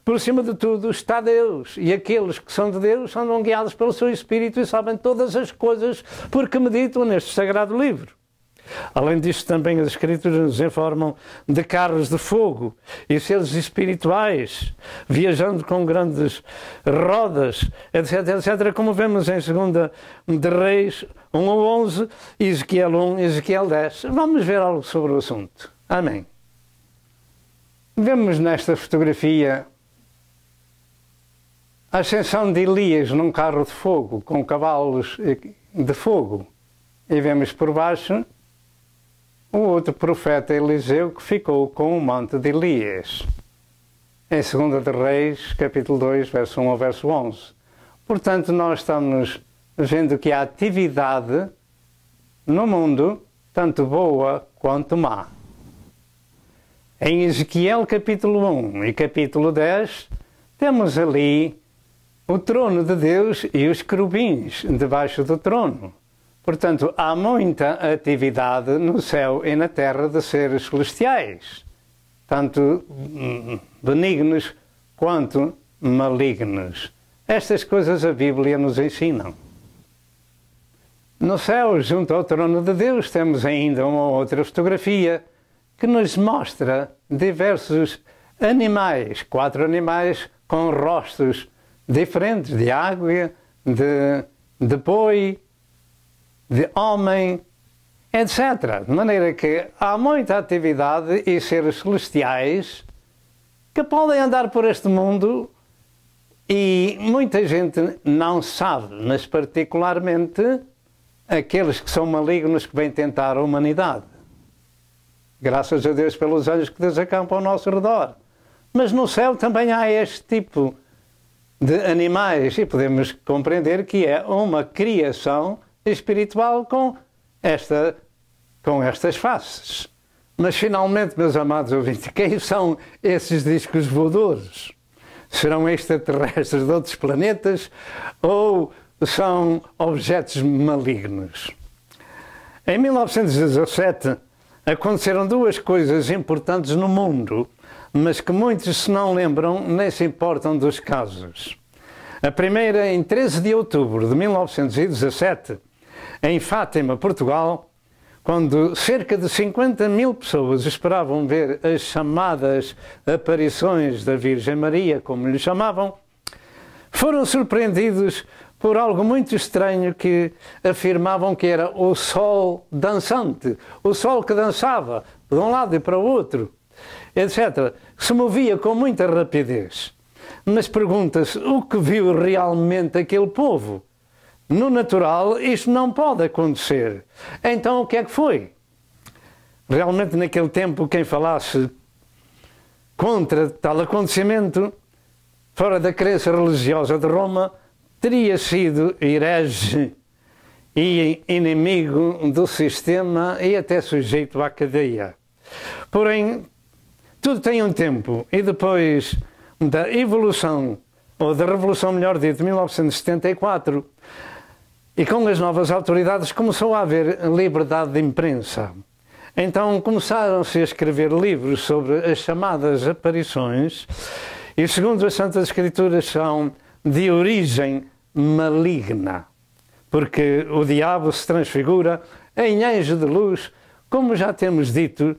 [SPEAKER 3] por cima de tudo está Deus. E aqueles que são de Deus são guiados pelo seu Espírito e sabem todas as coisas porque meditam neste sagrado livro. Além disto, também as Escrituras nos informam de carros de fogo e seres espirituais, viajando com grandes rodas, etc, etc, como vemos em 2 de Reis 1 a 11, Ezequiel 1 e Ezequiel 10. Vamos ver algo sobre o assunto. Amém. Vemos nesta fotografia a ascensão de Elias num carro de fogo, com cavalos de fogo. E vemos por baixo o outro profeta Eliseu que ficou com o manto de Elias. Em 2 de Reis, capítulo 2, verso 1 ao verso 11. Portanto, nós estamos vendo que há atividade no mundo, tanto boa quanto má. Em Ezequiel capítulo 1 e capítulo 10, temos ali o trono de Deus e os querubins debaixo do trono. Portanto, há muita atividade no céu e na terra de seres celestiais, tanto benignos quanto malignos. Estas coisas a Bíblia nos ensina. No céu, junto ao trono de Deus, temos ainda uma outra fotografia que nos mostra diversos animais, 4 animais com rostos diferentes, de águia, de boi, de homem, etc. De maneira que há muita atividade e seres celestiais que podem andar por este mundo e muita gente não sabe, mas particularmente aqueles que são malignos que vêm tentar a humanidade. Graças a Deus pelos anjos que Deus acampa ao nosso redor. Mas no céu também há este tipo de animais e podemos compreender que é uma criação espiritual com estas faces. Mas finalmente, meus amados ouvintes, quem são esses discos voadores? Serão extraterrestres de outros planetas ou são objetos malignos? Em 1917 aconteceram 2 coisas importantes no mundo, mas que muitos se não lembram nem se importam dos casos. A primeira, em 13 de outubro de 1917, em Fátima, Portugal, quando cerca de 50.000 pessoas esperavam ver as chamadas aparições da Virgem Maria, como lhe chamavam, foram surpreendidos por algo muito estranho que afirmavam que era o sol dançante, o sol que dançava de um lado e para o outro, etc. Se movia com muita rapidez. Mas pergunta-se, o que viu realmente aquele povo? No natural, isto não pode acontecer. Então, o que é que foi? Realmente, naquele tempo, quem falasse contra tal acontecimento, fora da crença religiosa de Roma, teria sido herege e inimigo do sistema e até sujeito à cadeia. Porém, tudo tem um tempo e depois da evolução, ou da Revolução, melhor dito, de 1974, e com as novas autoridades começou a haver liberdade de imprensa. Então começaram-se a escrever livros sobre as chamadas aparições e, segundo as Santas Escrituras, são de origem maligna, porque o diabo se transfigura em anjo de luz, como já temos dito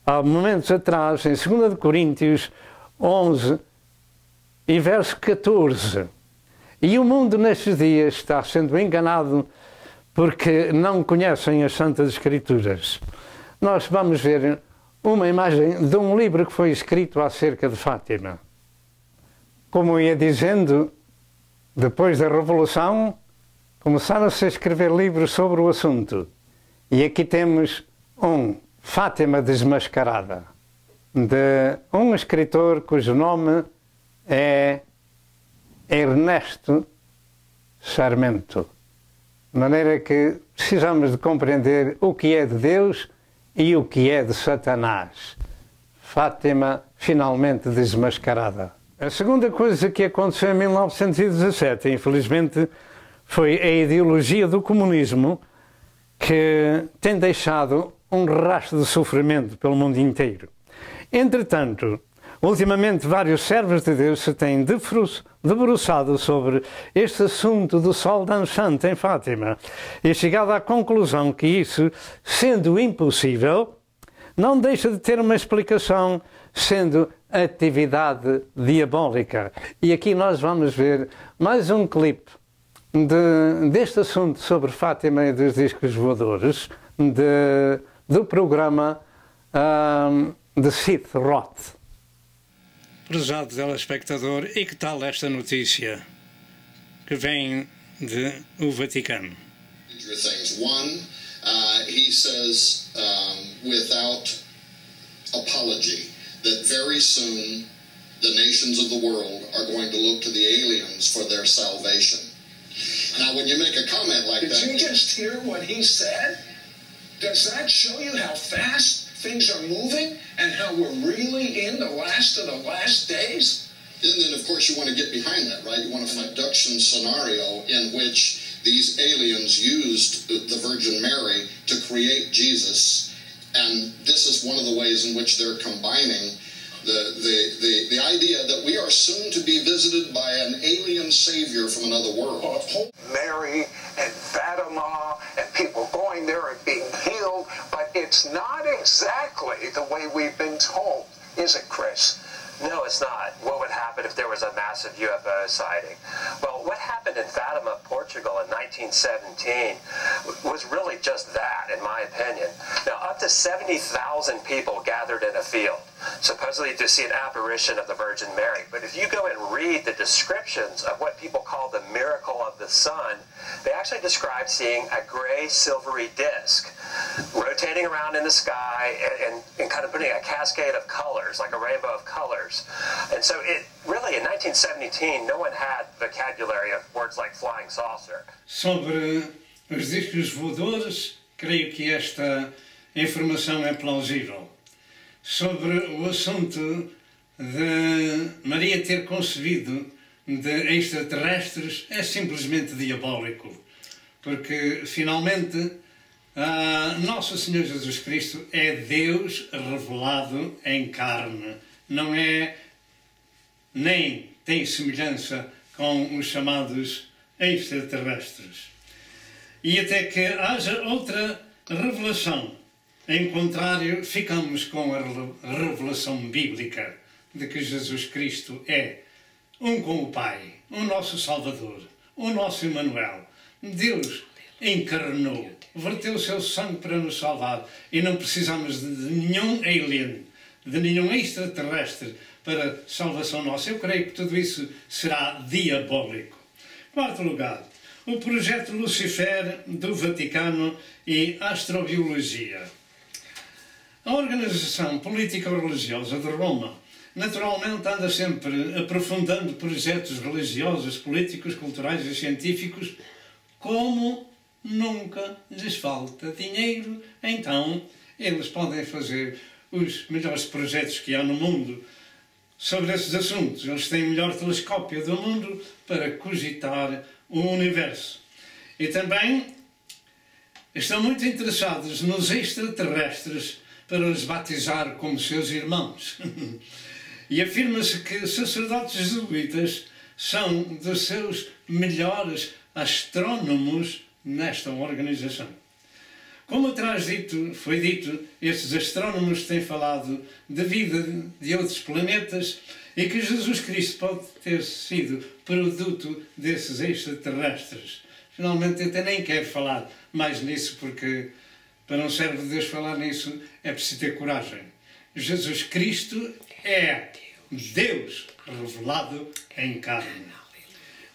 [SPEAKER 3] há momentos atrás, em 2 de Coríntios 11 e verso 14. E o mundo nestes dias está sendo enganado porque não conhecem as Santas Escrituras. Nós vamos ver uma imagem de um livro que foi escrito acerca de Fátima. Como eu ia dizendo, depois da Revolução, começaram-se a escrever livros sobre o assunto. E aqui temos Fátima Desmascarada, de um escritor cujo nome é Ernesto Sarmento. De maneira que precisamos de compreender o que é de Deus e o que é de Satanás. Fátima finalmente desmascarada. A segunda coisa que aconteceu em 1917, infelizmente, foi a ideologia do comunismo, que tem deixado um rastro de sofrimento pelo mundo inteiro. Entretanto, Ultimamente, vários servos de Deus se têm debruçado sobre este assunto do sol dançante em Fátima e chegado à conclusão que isso, sendo impossível, não deixa de ter uma explicação, sendo atividade diabólica. E aqui nós vamos ver mais um clipe deste assunto sobre Fátima e dos discos voadores do programa de Seth Roth.
[SPEAKER 1] Prezado telespectador, e que tal esta notícia que vem do Vaticano?
[SPEAKER 5] One, he says without apology that very soon the nations of the world are going to look to the aliens for their salvation. Now, when you make a comment like that...
[SPEAKER 4] Did you just hear what he said? Does that show you how fast things are moving and how we're really in the last of the last days?
[SPEAKER 5] And then, of course, you want to get behind that, right? You want an abduction scenario in which these aliens used the Virgin Mary to create Jesus. And this is one of the ways in which they're combining the idea that we are soon to be visited by an alien savior from another world.
[SPEAKER 4] Mary and Fatima and people going there and being healed, but it's not exactly the way we've been told, is it, Chris?
[SPEAKER 6] No, it's not. What would happen if there was a massive UFO sighting? Well, what happened in Fatima, Portugal in 1917 was really just that, in my opinion. Now, up to 70,000 people gathered in a field, supposedly to see an apparition of the Virgin Mary. But if you go and read the descriptions of what people call the miracle of the sun, they actually describe seeing a gray, silvery disc rotating around in the sky and kind of putting a cascade of colors, like a rainbow of colors. And so it really, in 1917, no one had vocabulary of words like flying saucer.
[SPEAKER 1] Sobre os discos voadores, creio que esta informação é plausível. Sobre o assunto de Maria ter concebido de extraterrestres, é simplesmente diabólico. Porque, finalmente, Nosso Senhor Jesus Cristo é Deus revelado em carne. Não é, nem tem semelhança com os chamados extraterrestres. E até que haja outra revelação, em contrário, ficamos com a revelação bíblica de que Jesus Cristo é um com o Pai, o nosso Salvador, o nosso Emmanuel. Deus encarnou, verteu o seu sangue para nos salvar e não precisamos de nenhum alien, de nenhum extraterrestre para salvação nossa. Eu creio que tudo isso será diabólico. Quarto lugar, o projeto Lucifer do Vaticano e astrobiologia. A organização político-religiosa de Roma naturalmente anda sempre aprofundando projetos religiosos, políticos, culturais e científicos. Como nunca lhes falta dinheiro, então eles podem fazer os melhores projetos que há no mundo sobre esses assuntos. Eles têm o melhor telescópio do mundo para cogitar o universo. E também estão muito interessados nos extraterrestres para os batizar como seus irmãos. E afirma-se que sacerdotes jesuítas são dos seus melhores astrónomos nesta organização. Como atrás foi dito, estes astrónomos têm falado da vida de outros planetas e que Jesus Cristo pode ter sido produto desses extraterrestres. Finalmente, até nem quero falar mais nisso, porque para um servo de Deus falar nisso é preciso ter coragem. Jesus Cristo é Deus revelado em carne.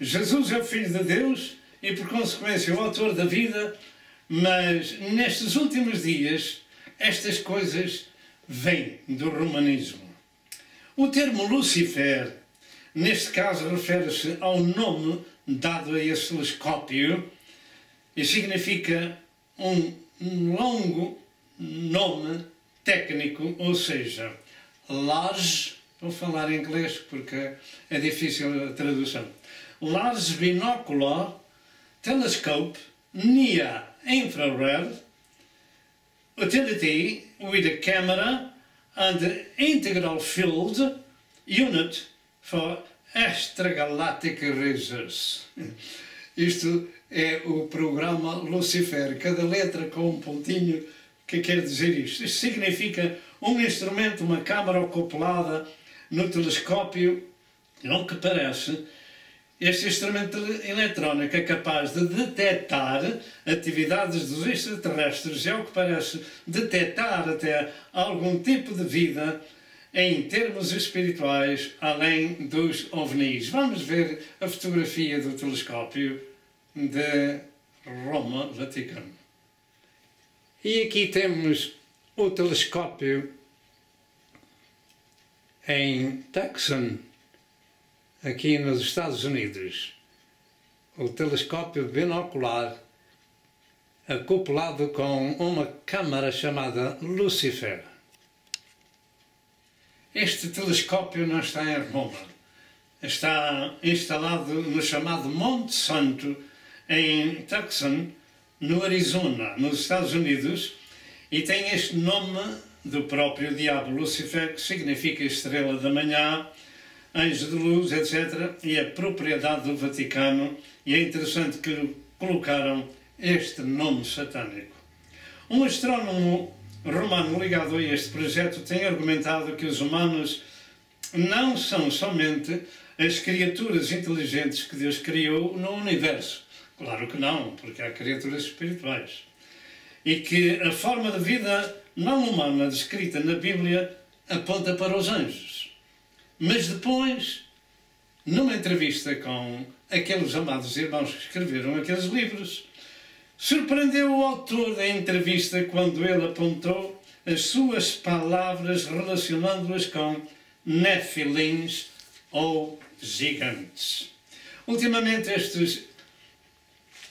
[SPEAKER 1] Jesus é o Filho de Deus e, por consequência, o autor da vida, mas nestes últimos dias estas coisas vêm do romanismo. O termo Lucifer, neste caso, refere-se ao nome dado a esse telescópio e significa um longo nome técnico, ou seja, large, vou falar em inglês porque é difícil a tradução, Large Binocular Telescope Near Infrared Utility with a camera and integral field
[SPEAKER 3] Unit for Extragalactic Research. Isto é o programa Lucifer, cada letra com um pontinho que quer dizer isto. Isto significa um instrumento, uma câmara acoplada no telescópio, ao que parece. Este instrumento eletrónico é capaz de detectar atividades dos extraterrestres e, ao que parece, detectar até algum tipo de vida em termos espirituais, além dos ovnis. Vamos ver a fotografia do telescópio de Roma, Vaticano. E aqui temos o telescópio em Tucson, aqui nos Estados Unidos. O telescópio binocular acoplado com uma câmara chamada Lucifer. Este telescópio não está em Roma. Está instalado no chamado Monte Santo, em Tucson, no Arizona, nos Estados Unidos, e tem este nome do próprio diabo Lucifer, que significa estrela da manhã, anjo de luz, etc. E é propriedade do Vaticano, e é interessante que colocaram este nome satânico. Um astrónomo romano ligado a este projeto tem argumentado que os humanos não são somente as criaturas inteligentes que Deus criou no universo. Claro que não, porque há criaturas espirituais. E que a forma de vida não humana descrita na Bíblia aponta para os anjos. Mas depois, numa entrevista com aqueles amados irmãos que escreveram aqueles livros, surpreendeu o autor da entrevista quando ele apontou as suas palavras relacionando-as com nefilins ou gigantes. Ultimamente, estes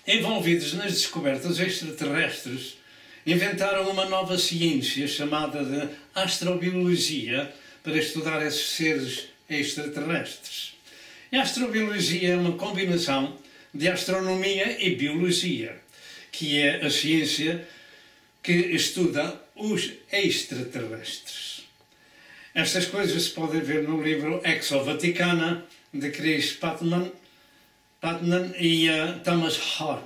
[SPEAKER 3] envolvidos nas descobertas extraterrestres inventaram uma nova ciência chamada de astrobiologia para estudar esses seres extraterrestres. E a astrobiologia é uma combinação de astronomia e biologia, que é a ciência que estuda os extraterrestres. Estas coisas se podem ver no livro Exo Vaticana, de Chris Patman e Thomas Horn.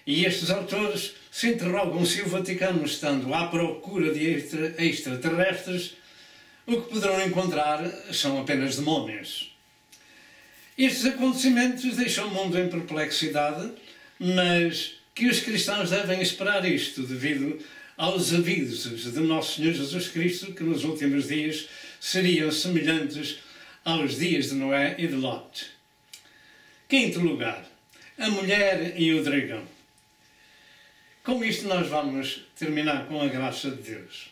[SPEAKER 3] E estes autores se interrogam se o Vaticano, estando à procura de extraterrestres, o que poderão encontrar são apenas demónios. Estes acontecimentos deixam o mundo em perplexidade, mas que os cristãos devem esperar isto devido aos avisos de Nosso Senhor Jesus Cristo, que nos últimos dias seriam semelhantes aos dias de Noé e de Lot. Quinto lugar, a mulher e o dragão. Com isto nós vamos terminar com a graça de Deus.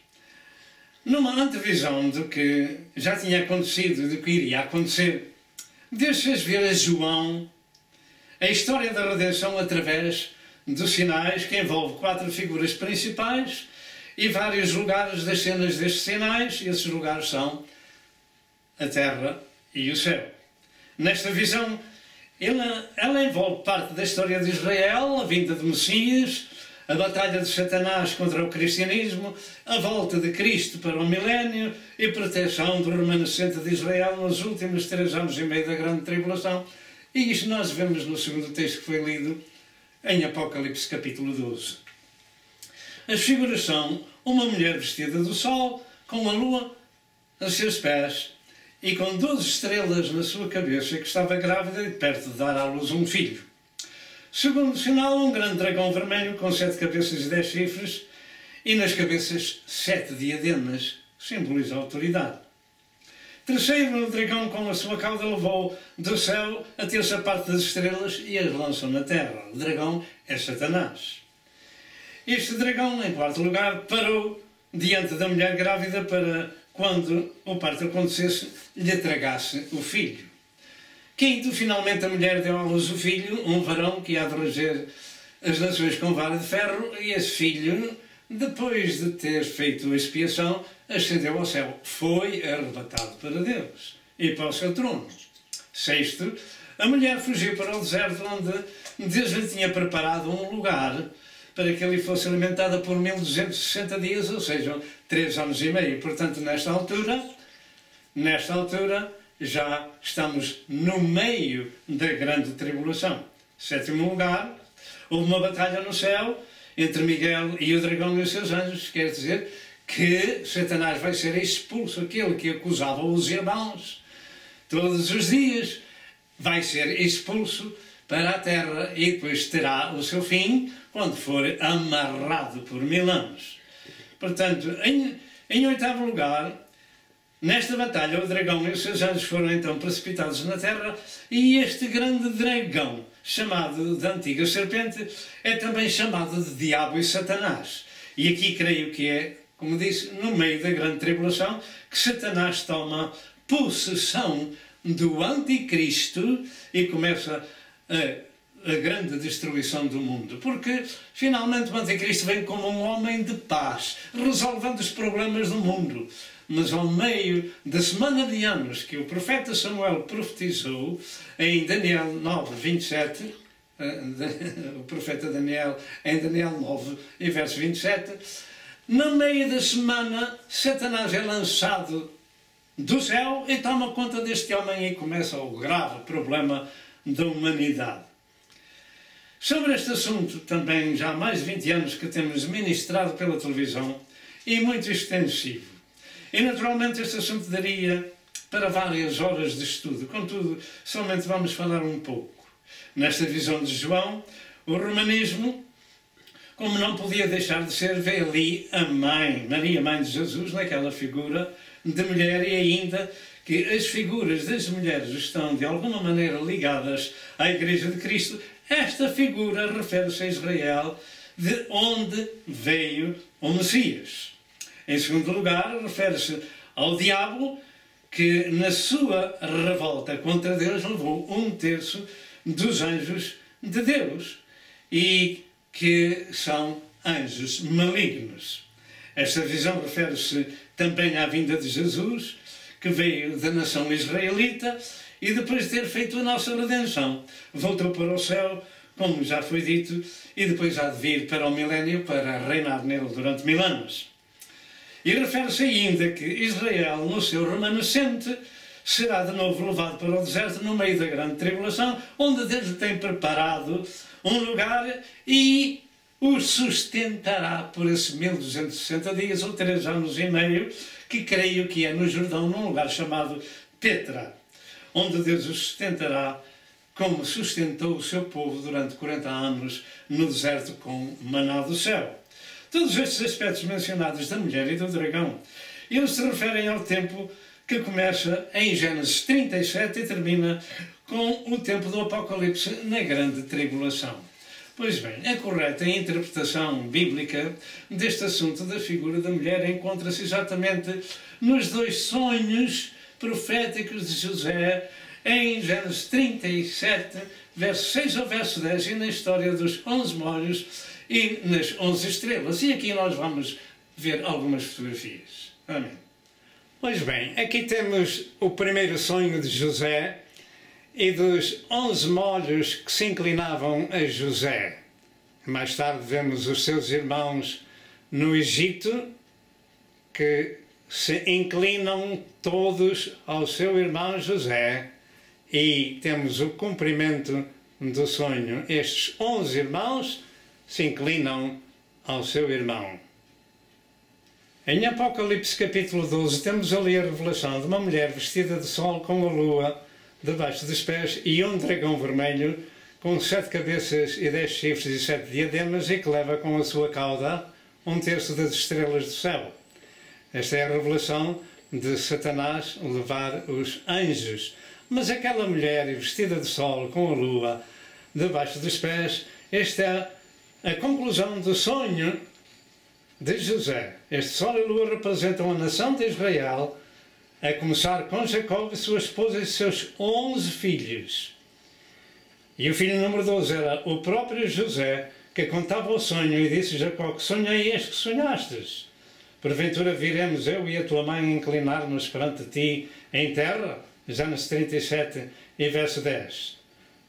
[SPEAKER 3] Numa antevisão do que já tinha acontecido e do que iria acontecer, Deus fez ver a João a história da redenção através dos sinais, que envolve 4 figuras principais e vários lugares das cenas destes sinais, e esses lugares são a terra e o céu. Nesta visão, ela envolve parte da história de Israel, a vinda de Messias, a batalha de Satanás contra o cristianismo, a volta de Cristo para o milénio e a proteção do remanescente de Israel nos últimos 3 anos e meio da grande tribulação. E isto nós vemos no segundo texto que foi lido em Apocalipse capítulo 12. As figuras são uma mulher vestida do sol, com a lua a seus pés e com 12 estrelas na sua cabeça, que estava grávida e perto de dar à luz um filho. Segundo sinal, um grande dragão vermelho com 7 cabeças e 10 chifres, e nas cabeças 7 diademas, que simboliza a autoridade. Terceiro, o dragão com a sua cauda levou do céu a 3ª parte das estrelas e as lançou na terra. O dragão é Satanás. Este dragão, em quarto lugar, parou diante da mulher grávida para, quando o parto acontecesse, lhe tragasse o filho. Quinto, finalmente a mulher deu à luz o filho, um varão que há de reger as nações com vara de ferro, e esse filho, depois de ter feito a expiação, ascendeu ao céu. Foi arrebatado para Deus e para o seu trono. Sexto, a mulher fugiu para o deserto, onde Deus lhe tinha preparado um lugar para que ele fosse alimentada por 1260 dias, ou seja, 3 anos e meio. Portanto, nesta altura, nesta altura, já estamos no meio da grande tribulação. Sétimo lugar, houve uma batalha no céu entre Miguel e o dragão e os seus anjos. Quer dizer que Satanás vai ser expulso, aquele que acusava os irmãos todos os dias, vai ser expulso para a terra e depois terá o seu fim quando for amarrado por 1000 anos. Portanto, em oitavo lugar, nesta batalha, o dragão e os seus anjos foram então precipitados na terra, e este grande dragão, chamado de antiga serpente, é também chamado de diabo e Satanás. E aqui creio que é, como disse, no meio da grande tribulação, que Satanás toma possessão do anticristo e começa a grande destruição do mundo. Porque, finalmente, o anticristo vem como um homem de paz, resolvendo os problemas do mundo. Mas ao meio da semana de anos que o profeta Samuel profetizou, em Daniel 9, 27, o profeta Daniel, em Daniel 9, e verso 27, no meio da semana, Satanás é lançado do céu e toma conta deste homem e começa o grave problema da humanidade. Sobre este assunto, também já há mais de 20 anos que temos ministrado pela televisão, e muito extensivo. E naturalmente este assunto daria para várias horas de estudo, contudo, somente vamos falar um pouco. Nesta visão de João, o romanismo, como não podia deixar de ser, vê ali a mãe, Maria, mãe de Jesus, naquela figura de mulher, e ainda que as figuras das mulheres estão de alguma maneira ligadas à Igreja de Cristo. Esta figura refere-se a Israel, de onde veio o Messias. Em segundo lugar, refere-se ao diabo, que na sua revolta contra Deus levou 1/3 dos anjos de Deus, e que são anjos malignos. Esta visão refere-se também à vinda de Jesus, que veio da nação israelita e depois de ter feito a nossa redenção, voltou para o céu, como já foi dito, e depois há de vir para o milénio para reinar nele durante 1000 anos. E refere-se ainda que Israel, no seu remanescente, será de novo levado para o deserto no meio da grande tribulação, onde Deus tem preparado um lugar e os sustentará por esses 1260 dias ou 3 anos e meio, que creio que é no Jordão, num lugar chamado Petra, onde Deus os sustentará como sustentou o seu povo durante 40 anos no deserto com maná do céu. Todos estes aspectos mencionados da mulher e do dragão, eles se referem ao tempo que começa em Gênesis 37 e termina com o tempo do Apocalipse na grande tribulação. Pois bem, a correta interpretação bíblica deste assunto da figura da mulher encontra-se exatamente nos 2 sonhos proféticos de José, em Gênesis 37, verso 6 ao verso 10, e na história dos 11 molhos e nas 11 estrelas. E aqui nós vamos ver algumas fotografias. Amém. Pois bem, aqui temos o primeiro sonho de José e dos 11 molhos que se inclinavam a José. Mais tarde vemos os seus irmãos no Egito, que se inclinam todos ao seu irmão José, e temos o cumprimento do sonho. Estes 11 irmãos se inclinam ao seu irmão. Em Apocalipse capítulo 12 temos ali a revelação de uma mulher vestida de sol com a lua debaixo dos pés e um dragão vermelho com 7 cabeças e 10 chifres e 7 diademas, e que leva com a sua cauda 1/3 das estrelas do céu. Esta é a revelação de Satanás levar os anjos. Mas aquela mulher vestida de sol com a lua debaixo dos pés, esta é a conclusão do sonho de José. Este sol e lua representam a nação de Israel, a começar com Jacó e sua esposa e seus 11 filhos. E o filho número 12 era o próprio José, que contava o sonho e disse a Jacó: que sonhei este que sonhastes? Porventura viremos eu e a tua mãe inclinar-nos perante ti em terra? Gênesis 37 e verso 10.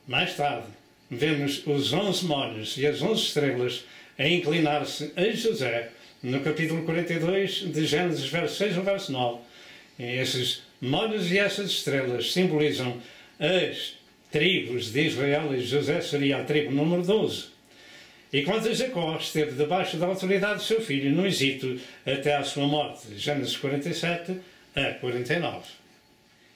[SPEAKER 3] Mais tarde, vemos os 11 molhos e as 11 estrelas a inclinar-se a José, no capítulo 42 de Gênesis, verso 6 ao verso 9. E esses molhos e essas estrelas simbolizam as tribos de Israel, e José seria a tribo número 12. E quando Jacó esteve debaixo da autoridade do seu filho no Egito até à sua morte, Gênesis 47 a 49.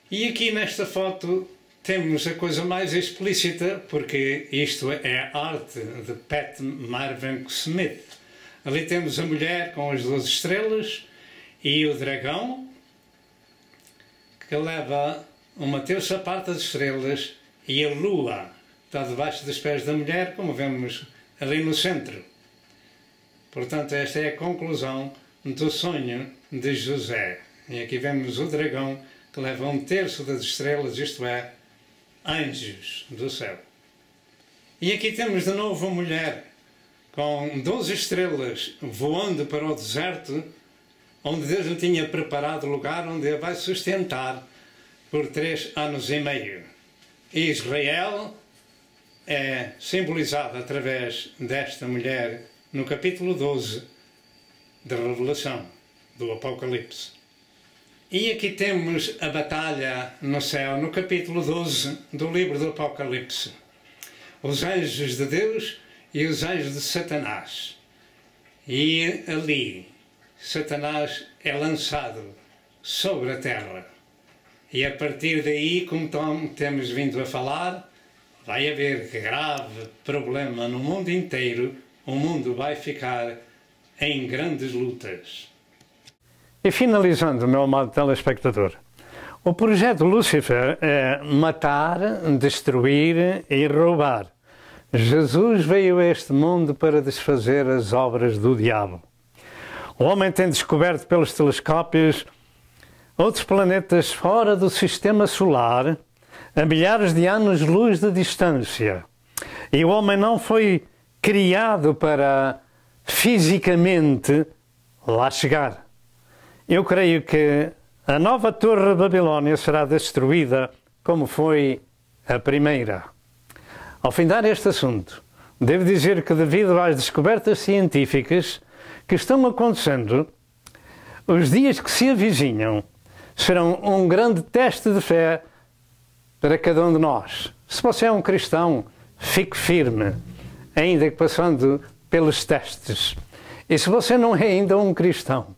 [SPEAKER 3] E aqui nesta foto temos a coisa mais explícita, porque isto é a arte de Pat Marvin Smith. Ali temos a mulher com as 12 estrelas e o dragão, que leva uma terça parte das estrelas, e a lua está debaixo dos pés da mulher, como vemos ali no centro. Portanto, esta é a conclusão do sonho de José. E aqui vemos o dragão que leva um terço das estrelas, isto é, anjos do céu. E aqui temos de novo a mulher com 12 estrelas voando para o deserto, onde Deus lhe tinha preparado lugar onde ele vai sustentar por 3 anos e meio. Israel é simbolizado através desta mulher no capítulo 12 da Revelação, do Apocalipse. E aqui temos a batalha no céu, no capítulo 12 do livro do Apocalipse. Os anjos de Deus e os anjos de Satanás. E ali, Satanás é lançado sobre a terra. E a partir daí, como temos vindo a falar, vai haver grave problema no mundo inteiro. O mundo vai ficar em grandes lutas. E finalizando, meu amado telespectador, o projeto Lúcifer é matar, destruir e roubar. Jesus veio a este mundo para desfazer as obras do diabo. O homem tem descoberto pelos telescópios outros planetas fora do sistema solar, a milhares de anos-luz de distância. E o homem não foi criado para fisicamente lá chegar. Eu creio que a nova Torre de Babilónia será destruída como foi a primeira. Ao findar este assunto, devo dizer que devido às descobertas científicas que estão acontecendo, os dias que se avizinham serão um grande teste de fé para cada um de nós. Se você é um cristão, fique firme, ainda que passando pelos testes. E se você não é ainda um cristão,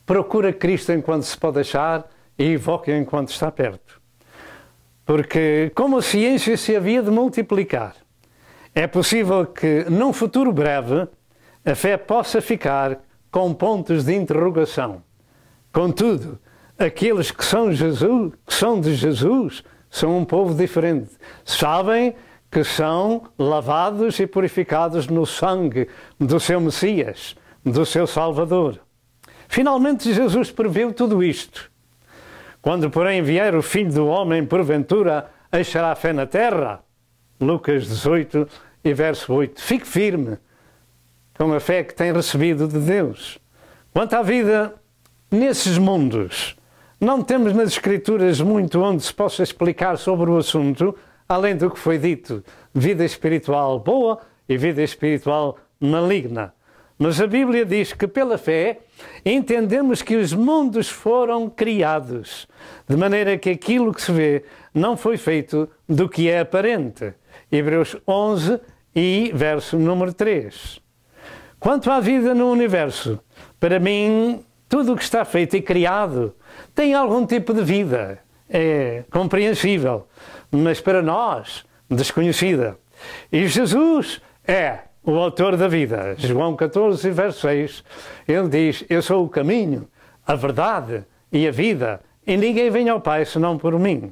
[SPEAKER 3] procura Cristo enquanto se pode achar e invoque-o enquanto está perto. Porque, como a ciência se havia de multiplicar, é possível que, num futuro breve, a fé possa ficar com pontos de interrogação. Contudo, aqueles que são de Jesus, são um povo diferente. Sabem que são lavados e purificados no sangue do seu Messias, do seu Salvador. Finalmente Jesus previu tudo isto. Quando, porém, vier o Filho do Homem, porventura, achará fé na terra? Lucas 18 e verso 8. Fique firme com a fé que tem recebido de Deus. Quanto à vida nesses mundos, não temos nas Escrituras muito onde se possa explicar sobre o assunto, além do que foi dito, vida espiritual boa e vida espiritual maligna. Mas a Bíblia diz que pela fé entendemos que os mundos foram criados, de maneira que aquilo que se vê não foi feito do que é aparente. Hebreus 11 e verso número 3. Quanto à vida no universo, para mim, tudo o que está feito e criado tem algum tipo de vida. É compreensível, mas para nós, desconhecida. E Jesus é o autor da vida. João 14, verso 6, ele diz: eu sou o caminho, a verdade e a vida, e ninguém vem ao Pai senão por mim.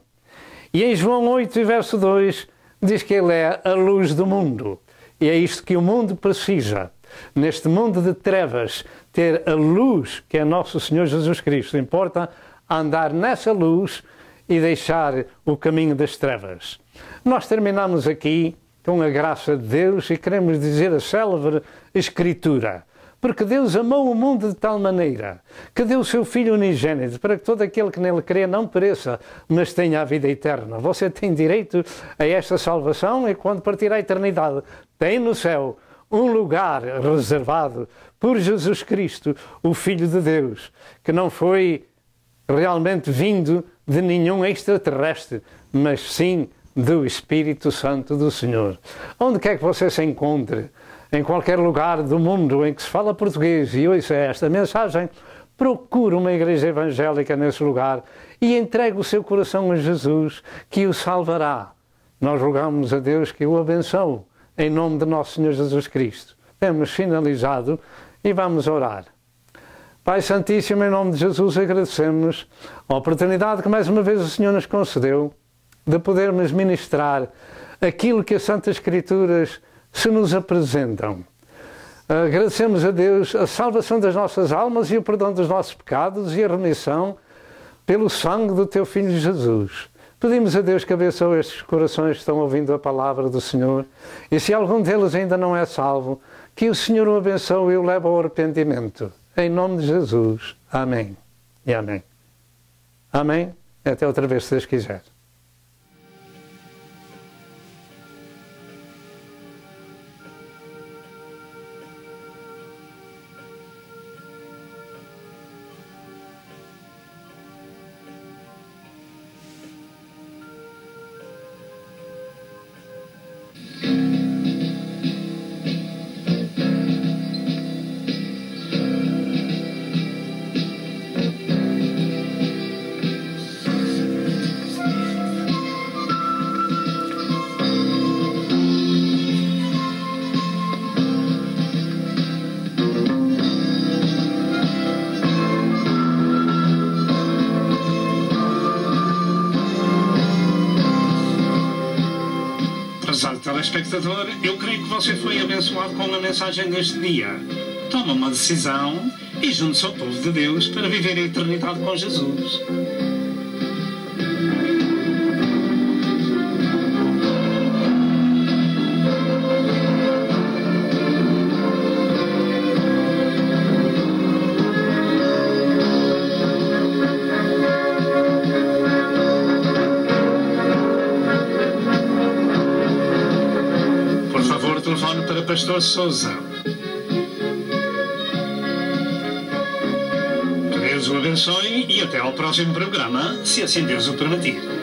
[SPEAKER 3] E em João 8, verso 2, diz que ele é a luz do mundo. E é isto que o mundo precisa. Neste mundo de trevas, ter a luz que é nosso Senhor Jesus Cristo. Importa andar nessa luz e deixar o caminho das trevas. Nós terminamos aqui com a graça de Deus e queremos dizer a célebre Escritura. Porque Deus amou o mundo de tal maneira que deu o seu Filho unigênito para que todo aquele que nele crê não pereça, mas tenha a vida eterna. Você tem direito a esta salvação e quando partir à eternidade tem no céu um lugar reservado por Jesus Cristo, o Filho de Deus, que não foi realmente vindo de nenhum extraterrestre, mas sim do Espírito Santo do Senhor. Onde quer que você se encontre, em qualquer lugar do mundo em que se fala português e ouça esta mensagem, procure uma igreja evangélica nesse lugar e entregue o seu coração a Jesus, que o salvará. Nós rogamos a Deus que o abençoe, em nome de nosso Senhor Jesus Cristo. Temos finalizado e vamos orar. Pai Santíssimo, em nome de Jesus, agradecemos a oportunidade que mais uma vez o Senhor nos concedeu de podermos ministrar aquilo que as Santas Escrituras se nos apresentam. Agradecemos a Deus a salvação das nossas almas e o perdão dos nossos pecados e a remissão pelo sangue do Teu Filho Jesus. Pedimos a Deus que abençoe estes corações que estão ouvindo a palavra do Senhor e se algum deles ainda não é salvo, que o Senhor o abençoe e o leve ao arrependimento. Em nome de Jesus. Amém. E amém. Amém. Até outra vez, se Deus quiser.
[SPEAKER 1] Prezado telespectador, eu creio que você foi abençoado com a mensagem deste dia. Toma uma decisão e junte-se ao povo de Deus para viver a eternidade com Jesus. Telefone para Pastor Sousa. Que Deus o abençoe e até ao próximo programa, se assim Deus o permitir.